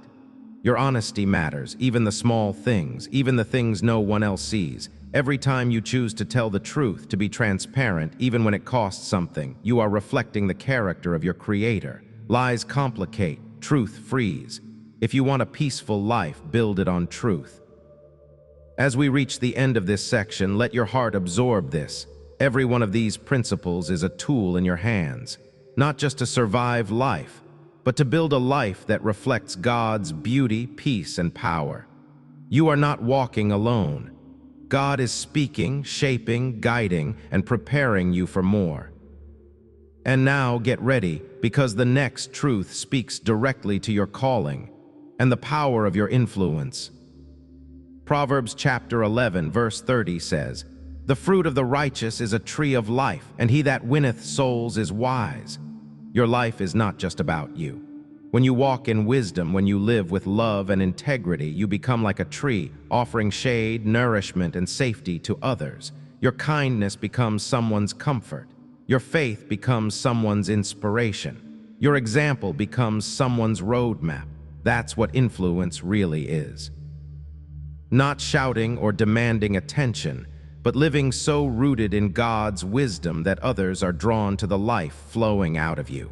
Your honesty matters, even the small things, even the things no one else sees. Every time you choose to tell the truth, to be transparent, even when it costs something, you are reflecting the character of your Creator. Lies complicate, truth frees. If you want a peaceful life, build it on truth. As we reach the end of this section, let your heart absorb this. Every one of these principles is a tool in your hands, not just to survive life, but to build a life that reflects God's beauty, peace, and power. You are not walking alone. God is speaking, shaping, guiding, and preparing you for more. And now get ready, because the next truth speaks directly to your calling. and the power of your influence. Proverbs chapter 11, verse 30 says, "The fruit of the righteous is a tree of life, and he that winneth souls is wise." Your life is not just about you. When you walk in wisdom, when you live with love and integrity, you become like a tree, offering shade, nourishment, and safety to others. Your kindness becomes someone's comfort. Your faith becomes someone's inspiration. Your example becomes someone's roadmap. That's what influence really is. Not shouting or demanding attention, but living so rooted in God's wisdom that others are drawn to the life flowing out of you.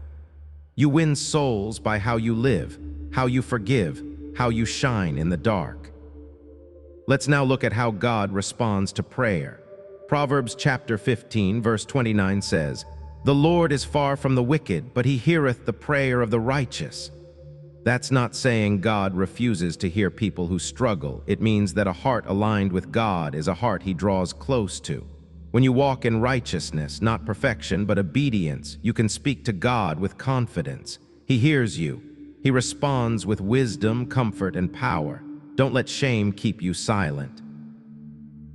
You win souls by how you live, how you forgive, how you shine in the dark. Let's now look at how God responds to prayer. Proverbs chapter 15, verse 29 says, "The Lord is far from the wicked, but he heareth the prayer of the righteous." That's not saying God refuses to hear people who struggle. It means that a heart aligned with God is a heart he draws close to. When you walk in righteousness, not perfection, but obedience, you can speak to God with confidence. He hears you. He responds with wisdom, comfort, and power. Don't let shame keep you silent.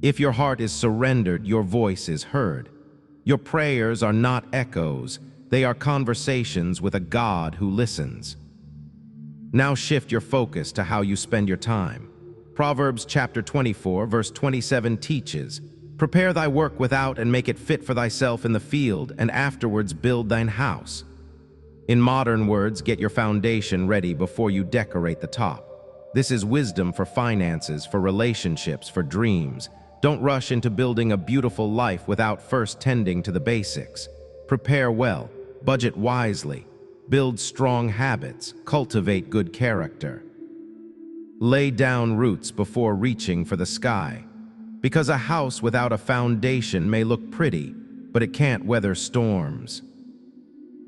If your heart is surrendered, your voice is heard. Your prayers are not echoes. They are conversations with a God who listens. Now shift your focus to how you spend your time. Proverbs chapter 24, verse 27 teaches, "Prepare thy work without, and make it fit for thyself in the field, and afterwards build thine house." In modern words, get your foundation ready before you decorate the top. This is wisdom for finances, for relationships, for dreams. Don't rush into building a beautiful life without first tending to the basics. Prepare well, budget wisely, build strong habits, cultivate good character. Lay down roots before reaching for the sky. Because a house without a foundation may look pretty, but it can't weather storms.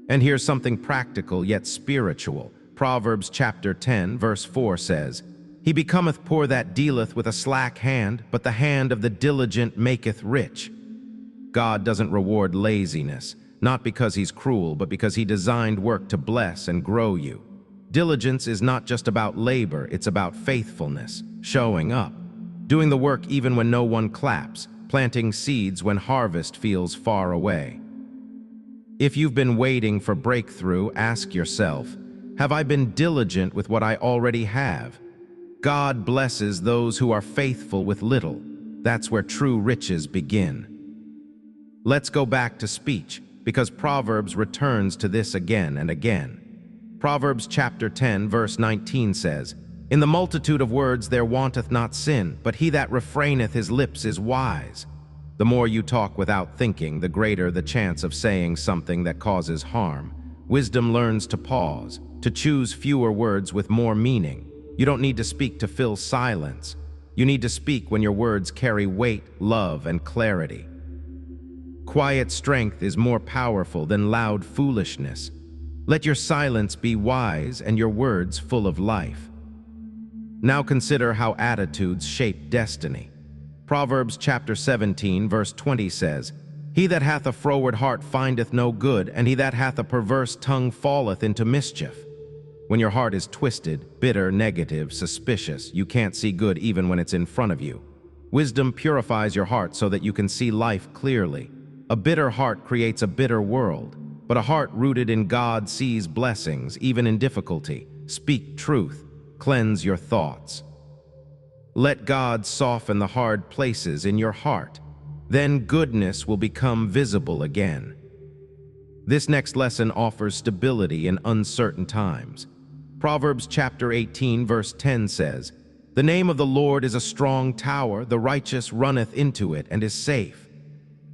And here's something practical yet spiritual. Proverbs chapter 10, verse 4 says, "He becometh poor that dealeth with a slack hand, but the hand of the diligent maketh rich." God doesn't reward laziness, not because he's cruel, but because he designed work to bless and grow you. Diligence is not just about labor, it's about faithfulness, showing up, doing the work even when no one claps, planting seeds when harvest feels far away. If you've been waiting for breakthrough, ask yourself, have I been diligent with what I already have? God blesses those who are faithful with little. That's where true riches begin. Let's go back to speech, because Proverbs returns to this again and again. Proverbs chapter 10, verse 19 says, "In the multitude of words there wanteth not sin, but he that refraineth his lips is wise." The more you talk without thinking, the greater the chance of saying something that causes harm. Wisdom learns to pause, to choose fewer words with more meaning. You don't need to speak to fill silence. You need to speak when your words carry weight, love, and clarity. Quiet strength is more powerful than loud foolishness. Let your silence be wise and your words full of life. Now consider how attitudes shape destiny. Proverbs chapter 17, verse 20 says, "He that hath a froward heart findeth no good, and he that hath a perverse tongue falleth into mischief." When your heart is twisted, bitter, negative, suspicious, you can't see good even when it's in front of you. Wisdom purifies your heart so that you can see life clearly. A bitter heart creates a bitter world, but a heart rooted in God sees blessings, even in difficulty. Speak truth. Cleanse your thoughts. Let God soften the hard places in your heart. Then goodness will become visible again. This next lesson offers stability in uncertain times. Proverbs chapter 18, verse 10 says, "The name of the Lord is a strong tower, the righteous runneth into it and is safe."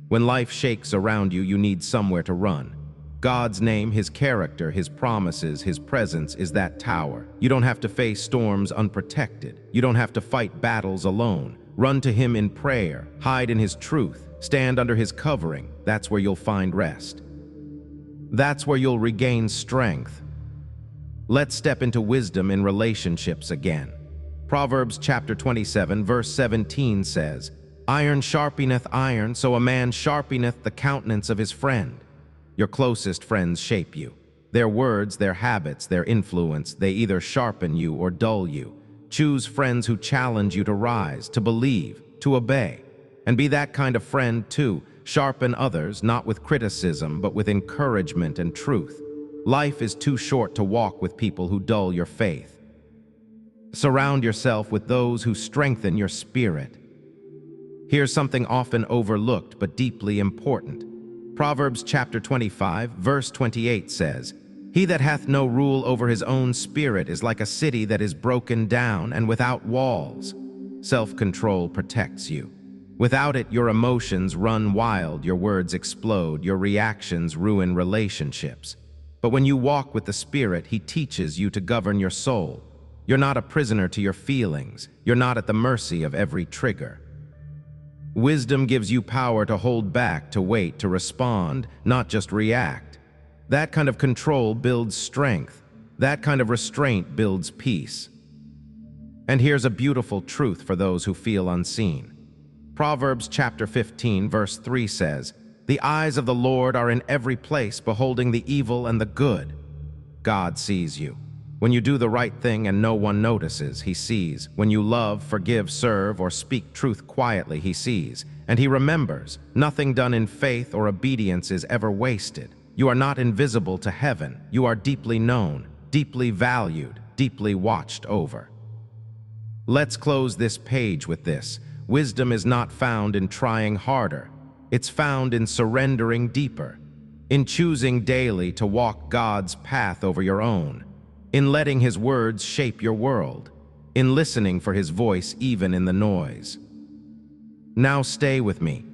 When life shakes around you, you need somewhere to run. God's name, his character, his promises, his presence is that tower. You don't have to face storms unprotected. You don't have to fight battles alone. Run to him in prayer, hide in his truth, stand under his covering. That's where you'll find rest. That's where you'll regain strength. Let's step into wisdom in relationships again. Proverbs chapter 27, verse 17 says, "Iron sharpeneth iron, so a man sharpeneth the countenance of his friend." Your closest friends shape you. Their words, their habits, their influence, they either sharpen you or dull you. Choose friends who challenge you to rise, to believe, to obey. And be that kind of friend too. Sharpen others, not with criticism, but with encouragement and truth. Life is too short to walk with people who dull your faith. Surround yourself with those who strengthen your spirit. Here's something often overlooked but deeply important. Proverbs chapter 25, verse 28 says, "He that hath no rule over his own spirit is like a city that is broken down and without walls." Self-control protects you. Without it, your emotions run wild, your words explode, your reactions ruin relationships. But when you walk with the Spirit, He teaches you to govern your soul. You're not a prisoner to your feelings. You're not at the mercy of every trigger. Wisdom gives you power to hold back, to wait, to respond, not just react. That kind of control builds strength. That kind of restraint builds peace. And here's a beautiful truth for those who feel unseen. Proverbs chapter 15, verse 3 says, "The eyes of the Lord are in every place, beholding the evil and the good." God sees you. When you do the right thing and no one notices, He sees. When you love, forgive, serve, or speak truth quietly, He sees. And He remembers. Nothing done in faith or obedience is ever wasted. You are not invisible to heaven. You are deeply known, deeply valued, deeply watched over. Let's close this page with this. Wisdom is not found in trying harder. It's found in surrendering deeper, in choosing daily to walk God's path over your own, in letting His words shape your world, in listening for His voice even in the noise. Now stay with me,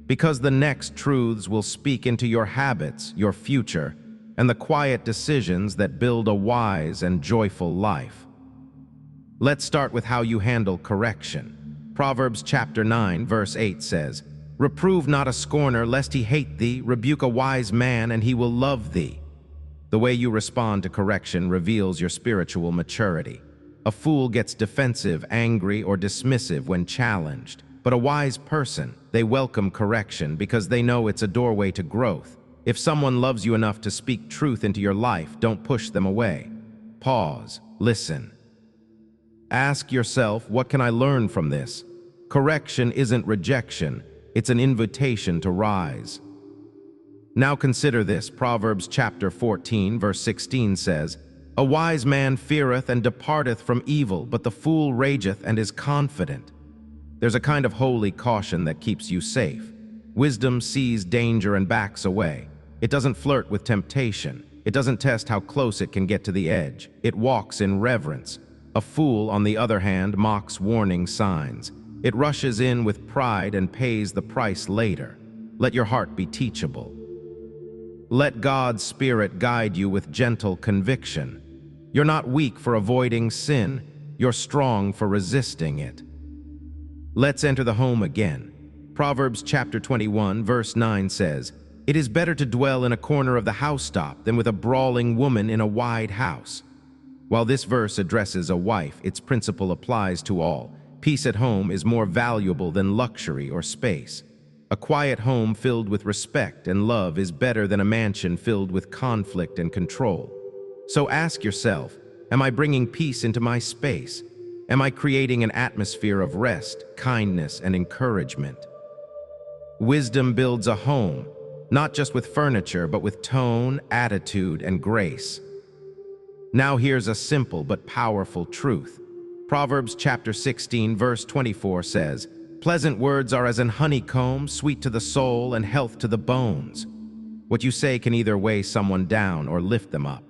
because the next truths will speak into your habits, your future, and the quiet decisions that build a wise and joyful life. Let's start with how you handle correction. Proverbs chapter 9, verse 8 says, "Reprove not a scorner, lest he hate thee. Rebuke a wise man, and he will love thee." The way you respond to correction reveals your spiritual maturity. A fool gets defensive, angry, or dismissive when challenged. But a wise person, they welcome correction because they know it's a doorway to growth. If someone loves you enough to speak truth into your life, don't push them away. Pause, listen. Ask yourself, what can I learn from this? Correction isn't rejection, it's an invitation to rise. Now consider this. Proverbs chapter 14, verse 16 says, "A wise man feareth and departeth from evil, but the fool rageth and is confident." There's a kind of holy caution that keeps you safe. Wisdom sees danger and backs away. It doesn't flirt with temptation. It doesn't test how close it can get to the edge. It walks in reverence. A fool, on the other hand, mocks warning signs. It rushes in with pride and pays the price later. Let your heart be teachable. Let God's Spirit guide you with gentle conviction. You're not weak for avoiding sin. You're strong for resisting it. Let's enter the home again. Proverbs chapter 21, verse 9 says, "It is better to dwell in a corner of the housetop than with a brawling woman in a wide house." While this verse addresses a wife, its principle applies to all. Peace at home is more valuable than luxury or space. A quiet home filled with respect and love is better than a mansion filled with conflict and control. So ask yourself, am I bringing peace into my space? Am I creating an atmosphere of rest, kindness, and encouragement? Wisdom builds a home, not just with furniture, but with tone, attitude, and grace. Now here's a simple but powerful truth. Proverbs chapter 16, verse 24 says, "Pleasant words are as an honeycomb, sweet to the soul and health to the bones." What you say can either weigh someone down or lift them up.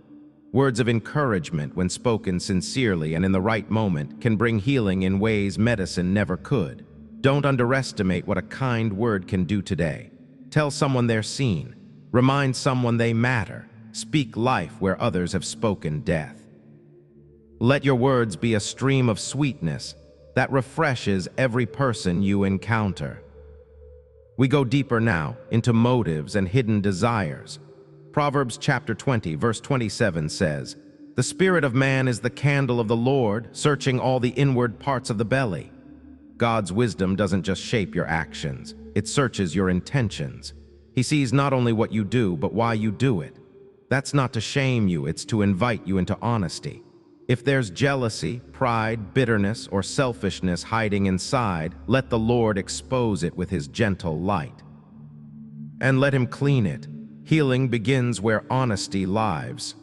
Words of encouragement, when spoken sincerely and in the right moment, can bring healing in ways medicine never could. Don't underestimate what a kind word can do today. Tell someone they're seen. Remind someone they matter. Speak life where others have spoken death. Let your words be a stream of sweetness that refreshes every person you encounter. We go deeper now into motives and hidden desires. Proverbs chapter 20, verse 27 says, "The spirit of man is the candle of the Lord, searching all the inward parts of the belly." God's wisdom doesn't just shape your actions, it searches your intentions. He sees not only what you do, but why you do it. That's not to shame you, it's to invite you into honesty. If there's jealousy, pride, bitterness, or selfishness hiding inside, let the Lord expose it with his gentle light. And let him clean it. Healing begins where honesty lives.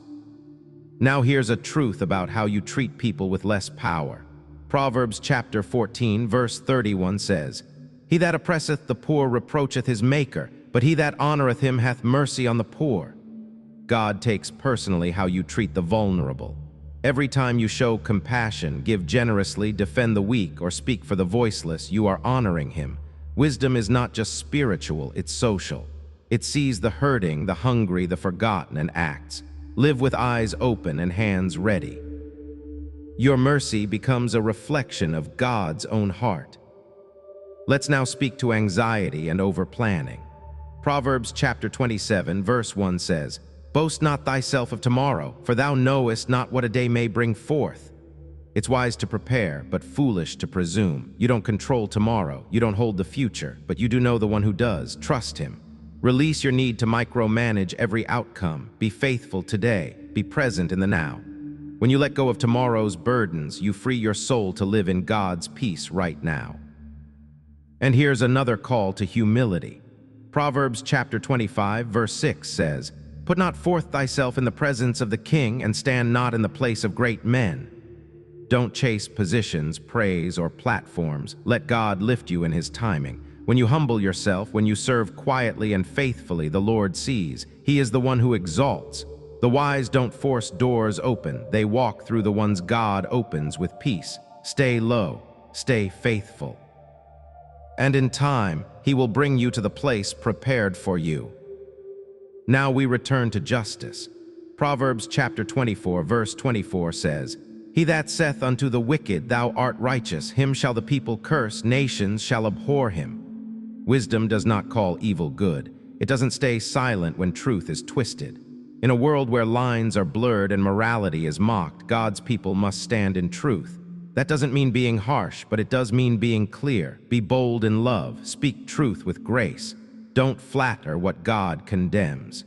Now here's a truth about how you treat people with less power. Proverbs chapter 14, verse 31 says, "He that oppresseth the poor reproacheth his maker, but he that honoreth him hath mercy on the poor." God takes personally how you treat the vulnerable. Every time you show compassion, give generously, defend the weak, or speak for the voiceless, you are honoring him. Wisdom is not just spiritual, it's social. It sees the hurting, the hungry, the forgotten, and acts. Live with eyes open and hands ready. Your mercy becomes a reflection of God's own heart. Let's now speak to anxiety and over-planning. Proverbs chapter 27, verse 1 says, "Boast not thyself of tomorrow, for thou knowest not what a day may bring forth." It's wise to prepare, but foolish to presume. You don't control tomorrow, you don't hold the future, but you do know the one who does. Trust him. Release your need to micromanage every outcome. Be faithful today. Be present in the now. When you let go of tomorrow's burdens, you free your soul to live in God's peace right now. And here's another call to humility. Proverbs chapter 25, verse 6 says, "Put not forth thyself in the presence of the king, and stand not in the place of great men." Don't chase positions, praise, or platforms. Let God lift you in his timing. When you humble yourself, when you serve quietly and faithfully, the Lord sees. He is the one who exalts. The wise don't force doors open. They walk through the ones God opens with peace. Stay low. Stay faithful. And in time, he will bring you to the place prepared for you. Now we return to justice. Proverbs chapter 24, verse 24 says, "He that saith unto the wicked, Thou art righteous, him shall the people curse, nations shall abhor him." Wisdom does not call evil good. It doesn't stay silent when truth is twisted. In a world where lines are blurred and morality is mocked, God's people must stand in truth. That doesn't mean being harsh, but it does mean being clear. Be bold in love. Speak truth with grace. Don't flatter what God condemns.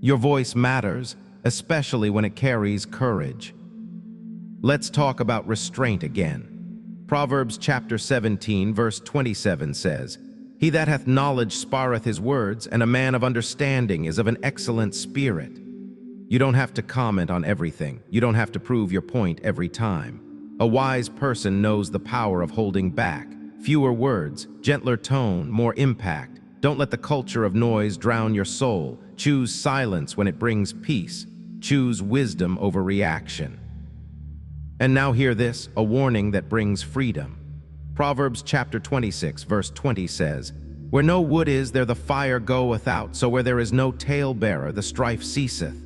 Your voice matters, especially when it carries courage. Let's talk about restraint again. Proverbs chapter 17, verse 27 says, "He that hath knowledge spareth his words, and a man of understanding is of an excellent spirit." You don't have to comment on everything. You don't have to prove your point every time. A wise person knows the power of holding back. Fewer words, gentler tone, more impact. Don't let the culture of noise drown your soul. Choose silence when it brings peace. Choose wisdom over reaction. And now hear this, a warning that brings freedom. Proverbs chapter 26, verse 20 says, "Where no wood is, there the fire goeth out, so where there is no talebearer, the strife ceaseth."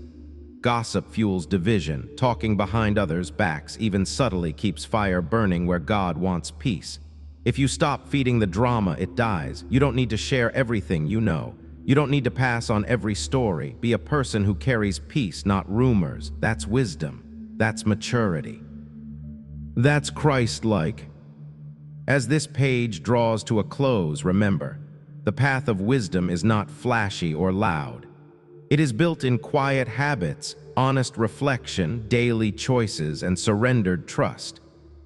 Gossip fuels division. Talking behind others' backs, even subtly, keeps fire burning where God wants peace. If you stop feeding the drama, it dies. You don't need to share everything you know. You don't need to pass on every story. Be a person who carries peace, not rumors. That's wisdom. That's maturity. That's Christ-like. As this page draws to a close, remember, the path of wisdom is not flashy or loud. It is built in quiet habits, honest reflection, daily choices, and surrendered trust.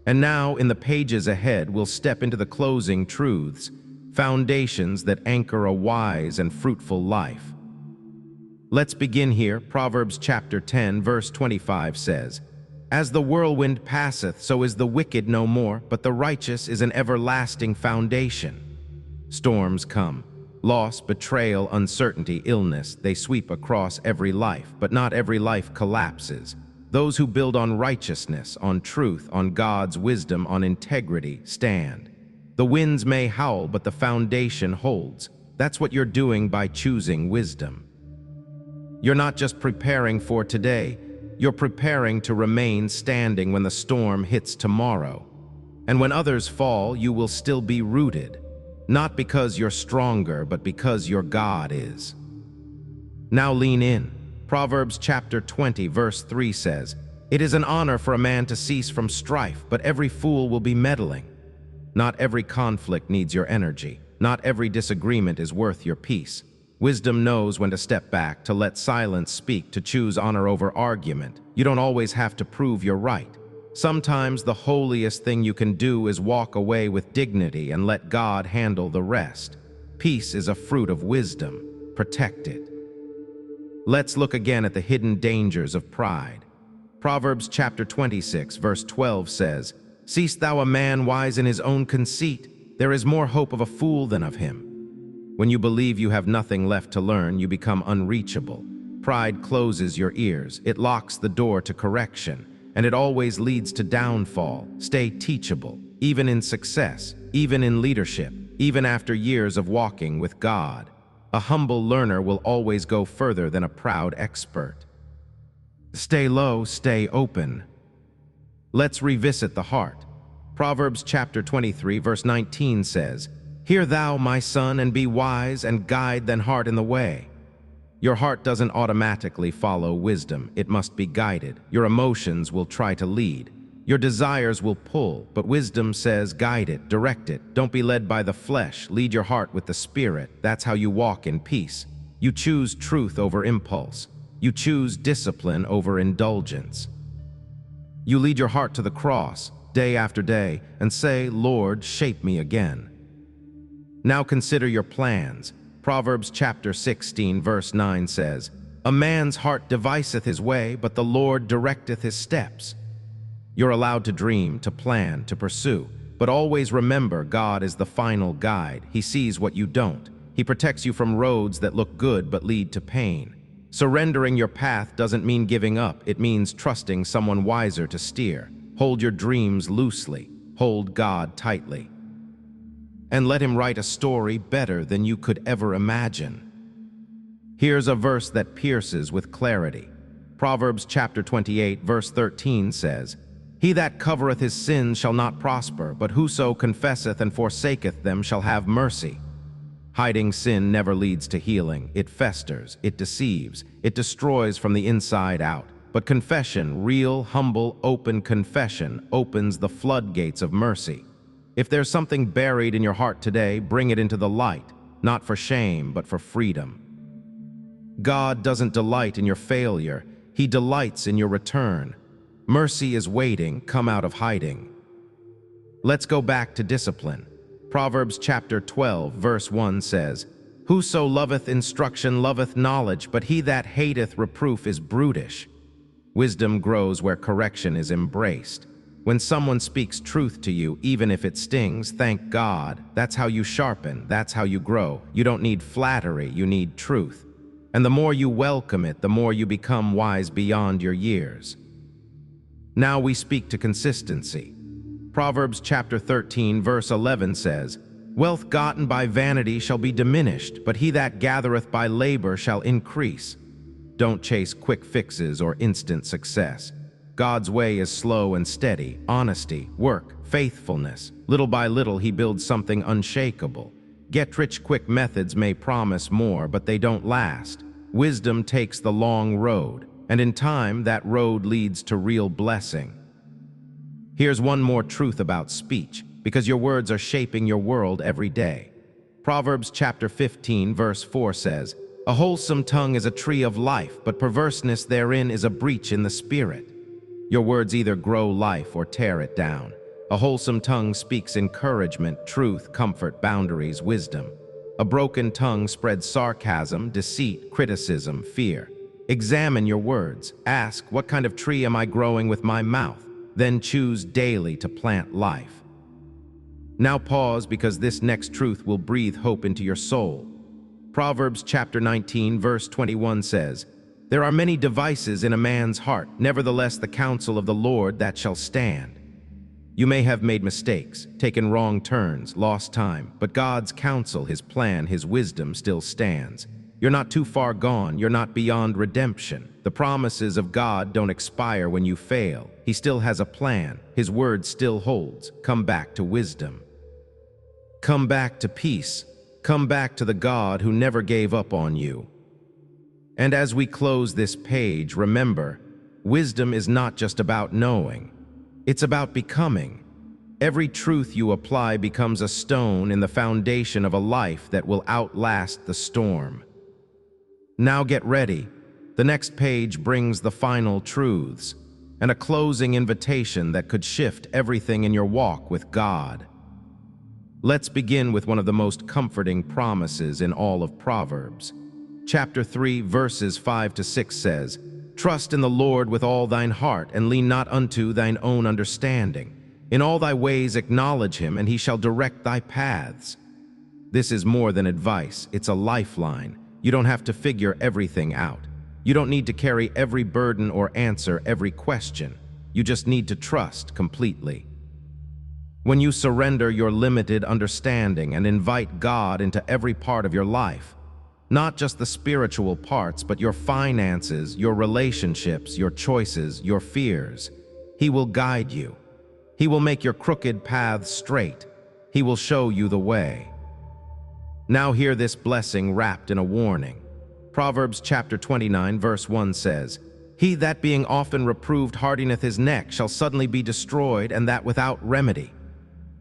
And now, in the pages ahead, we'll step into the closing truths, foundations that anchor a wise and fruitful life. Let's begin here. Proverbs chapter 10, verse 25 says, "As the whirlwind passeth, so is the wicked no more, but the righteous is an everlasting foundation." Storms come. Loss, betrayal, uncertainty, illness, they sweep across every life, but not every life collapses. Those who build on righteousness, on truth, on God's wisdom, on integrity, stand. The winds may howl, but the foundation holds. That's what you're doing by choosing wisdom. You're not just preparing for today, you're preparing to remain standing when the storm hits tomorrow. And when others fall, you will still be rooted. Not because you're stronger, but because your God is. Now lean in. Proverbs chapter 20, verse 3 says, "It is an honor for a man to cease from strife, but every fool will be meddling." Not every conflict needs your energy. Not every disagreement is worth your peace. Wisdom knows when to step back, to let silence speak, to choose honor over argument. You don't always have to prove you're right. Sometimes the holiest thing you can do is walk away with dignity and let God handle the rest. Peace is a fruit of wisdom. Protect it. Let's look again at the hidden dangers of pride. Proverbs chapter 26, verse 12 says, "Seest thou a man wise in his own conceit? There is more hope of a fool than of him." When you believe you have nothing left to learn, you become unreachable. Pride closes your ears, it locks the door to correction, and it always leads to downfall. Stay teachable, even in success, even in leadership, even after years of walking with God. A humble learner will always go further than a proud expert. Stay low, stay open. Let's revisit the heart. Proverbs chapter 23, verse 19 says, "Hear thou, my son, and be wise, and guide thine heart in the way." Your heart doesn't automatically follow wisdom. It must be guided. Your emotions will try to lead. Your desires will pull, but wisdom says guide it, direct it. Don't be led by the flesh. Lead your heart with the Spirit. That's how you walk in peace. You choose truth over impulse. You choose discipline over indulgence. You lead your heart to the cross, day after day, and say, "Lord, shape me again." Now consider your plans. Proverbs chapter 16, verse 9 says, "A man's heart deviseth his way, but the Lord directeth his steps." You're allowed to dream, to plan, to pursue, but always remember God is the final guide. He sees what you don't. He protects you from roads that look good but lead to pain. Surrendering your path doesn't mean giving up. It means trusting someone wiser to steer. Hold your dreams loosely. Hold God tightly. And let him write a story better than you could ever imagine. Here's a verse that pierces with clarity. Proverbs chapter 28, verse 13 says, "He that covereth his sins shall not prosper, but whoso confesseth and forsaketh them shall have mercy." Hiding sin never leads to healing. It festers, it deceives, it destroys from the inside out. But confession, real, humble, open confession, opens the floodgates of mercy. If there's something buried in your heart today, bring it into the light, not for shame, but for freedom. God doesn't delight in your failure. He delights in your return. Mercy is waiting. Come out of hiding. Let's go back to discipline. Proverbs chapter 12, verse 1 says, "Whoso loveth instruction loveth knowledge, but he that hateth reproof is brutish." Wisdom grows where correction is embraced. When someone speaks truth to you, even if it stings, thank God. That's how you sharpen. That's how you grow. You don't need flattery. You need truth. And the more you welcome it, the more you become wise beyond your years. Now we speak to consistency. Proverbs chapter 13, verse 11 says, "Wealth gotten by vanity shall be diminished, but he that gathereth by labor shall increase." Don't chase quick fixes or instant success. God's way is slow and steady. Honesty, work, faithfulness. Little by little, he builds something unshakable. Get-rich-quick methods may promise more, but they don't last. Wisdom takes the long road, and in time, that road leads to real blessing. Here's one more truth about speech, because your words are shaping your world every day. Proverbs chapter 15, verse 4 says, "A wholesome tongue is a tree of life, but perverseness therein is a breach in the spirit." Your words either grow life or tear it down. A wholesome tongue speaks encouragement, truth, comfort, boundaries, wisdom. A broken tongue spreads sarcasm, deceit, criticism, fear. Examine your words. Ask, what kind of tree am I growing with my mouth? Then choose daily to plant life. Now pause, because this next truth will breathe hope into your soul. Proverbs chapter 19, verse 21 says, "There are many devices in a man's heart, nevertheless the counsel of the Lord that shall stand." You may have made mistakes, taken wrong turns, lost time, but God's counsel, his plan, his wisdom still stands. You're not too far gone. You're not beyond redemption. The promises of God don't expire when you fail. He still has a plan. His word still holds. Come back to wisdom. Come back to peace. Come back to the God who never gave up on you. And as we close this page, remember, wisdom is not just about knowing. It's about becoming. Every truth you apply becomes a stone in the foundation of a life that will outlast the storm. Now get ready. The next page brings the final truths and a closing invitation that could shift everything in your walk with God. Let's begin with one of the most comforting promises in all of Proverbs. Chapter 3, verses 5 to 6 says, "Trust in the Lord with all thine heart, and lean not unto thine own understanding. In all thy ways acknowledge him, and he shall direct thy paths." This is more than advice, it's a lifeline. You don't have to figure everything out. You don't need to carry every burden or answer every question. You just need to trust completely. When you surrender your limited understanding and invite God into every part of your life, not just the spiritual parts, but your finances, your relationships, your choices, your fears, He will guide you. He will make your crooked paths straight. He will show you the way. Now hear this blessing wrapped in a warning. Proverbs chapter 29, verse 1 says, "He that being often reproved hardeneth his neck shall suddenly be destroyed, and that without remedy."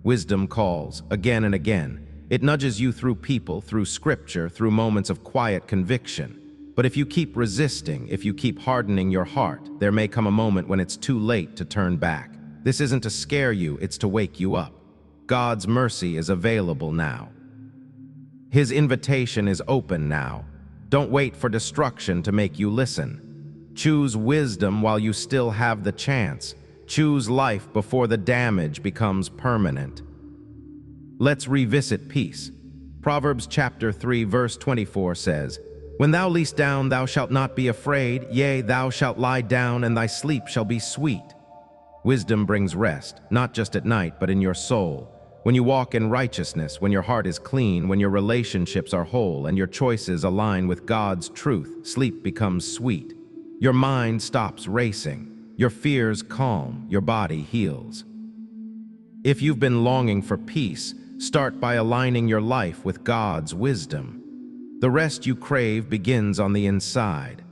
Wisdom calls again and again. It nudges you through people, through scripture, through moments of quiet conviction. But if you keep resisting, if you keep hardening your heart, there may come a moment when it's too late to turn back. This isn't to scare you, it's to wake you up. God's mercy is available now. His invitation is open now. Don't wait for destruction to make you listen. Choose wisdom while you still have the chance. Choose life before the damage becomes permanent. Let's revisit peace. Proverbs chapter 3, verse 24 says, "When thou liest down, thou shalt not be afraid. Yea, thou shalt lie down, and thy sleep shall be sweet." Wisdom brings rest, not just at night, but in your soul. When you walk in righteousness, when your heart is clean, when your relationships are whole, and your choices align with God's truth, sleep becomes sweet. Your mind stops racing. Your fears calm, your body heals. If you've been longing for peace, start by aligning your life with God's wisdom. The rest you crave begins on the inside.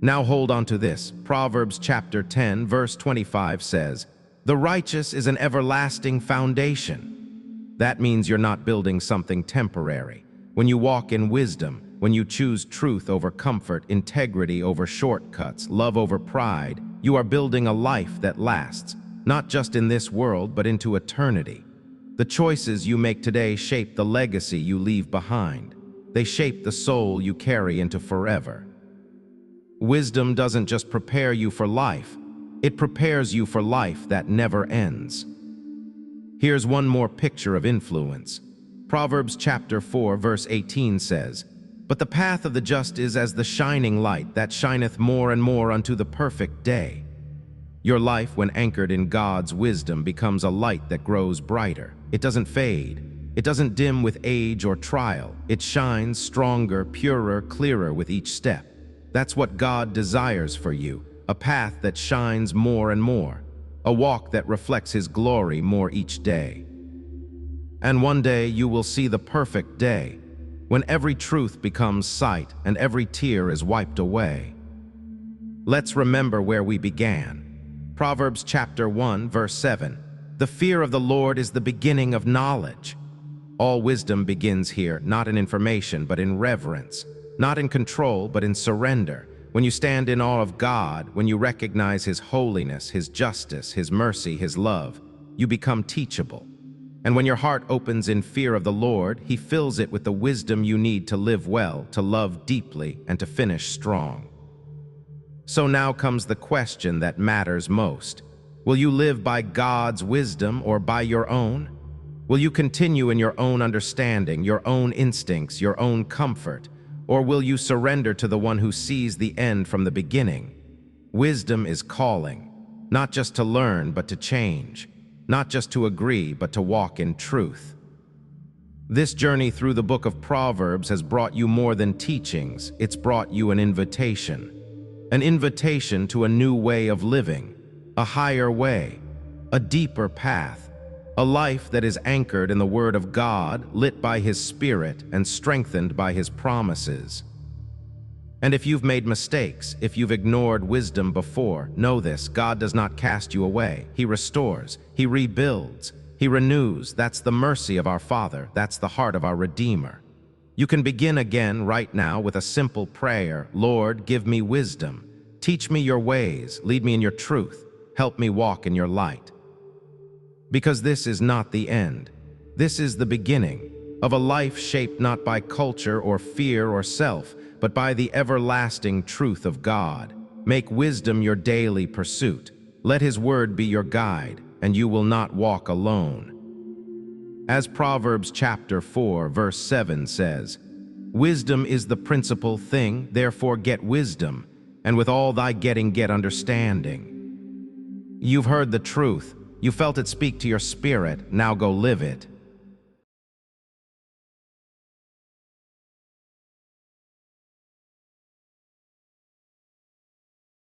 Now hold on to this. Proverbs chapter 10, verse 25 says, "The righteous is an everlasting foundation." That means you're not building something temporary. When you walk in wisdom, when you choose truth over comfort, integrity over shortcuts, love over pride, you are building a life that lasts, not just in this world, but into eternity. The choices you make today shape the legacy you leave behind. They shape the soul you carry into forever. Wisdom doesn't just prepare you for life, it prepares you for life that never ends. Here's one more picture of influence. Proverbs chapter 4, verse 18 says, "But the path of the just is as the shining light that shineth more and more unto the perfect day." Your life, when anchored in God's wisdom, becomes a light that grows brighter. It doesn't fade. It doesn't dim with age or trial. It shines stronger, purer, clearer with each step. That's what God desires for you, a path that shines more and more, a walk that reflects His glory more each day. And one day you will see the perfect day, when every truth becomes sight and every tear is wiped away. Let's remember where we began. Proverbs chapter 1, verse 7, "The fear of the Lord is the beginning of knowledge." All wisdom begins here, not in information, but in reverence, not in control, but in surrender. When you stand in awe of God, when you recognize His holiness, His justice, His mercy, His love, you become teachable. And when your heart opens in fear of the Lord, He fills it with the wisdom you need to live well, to love deeply, and to finish strong. So now comes the question that matters most. Will you live by God's wisdom or by your own? Will you continue in your own understanding, your own instincts, your own comfort? Or will you surrender to the one who sees the end from the beginning? Wisdom is calling, not just to learn, but to change, not just to agree, but to walk in truth. This journey through the book of Proverbs has brought you more than teachings, it's brought you an invitation to a new way of living, a higher way, a deeper path, a life that is anchored in the Word of God, lit by His Spirit and strengthened by His promises. And if you've made mistakes, if you've ignored wisdom before, know this: God does not cast you away. He restores, He rebuilds, He renews. That's the mercy of our Father. That's the heart of our Redeemer. You can begin again right now with a simple prayer. Lord, give me wisdom. Teach me your ways. Lead me in your truth. Help me walk in your light. Because this is not the end. This is the beginning of a life shaped not by culture or fear or self, but by the everlasting truth of God. Make wisdom your daily pursuit. Let His word be your guide, and you will not walk alone. As Proverbs chapter 4, verse 7 says, "Wisdom is the principal thing, therefore get wisdom, and with all thy getting get understanding." You've heard the truth. You felt it speak to your spirit. Now go live it.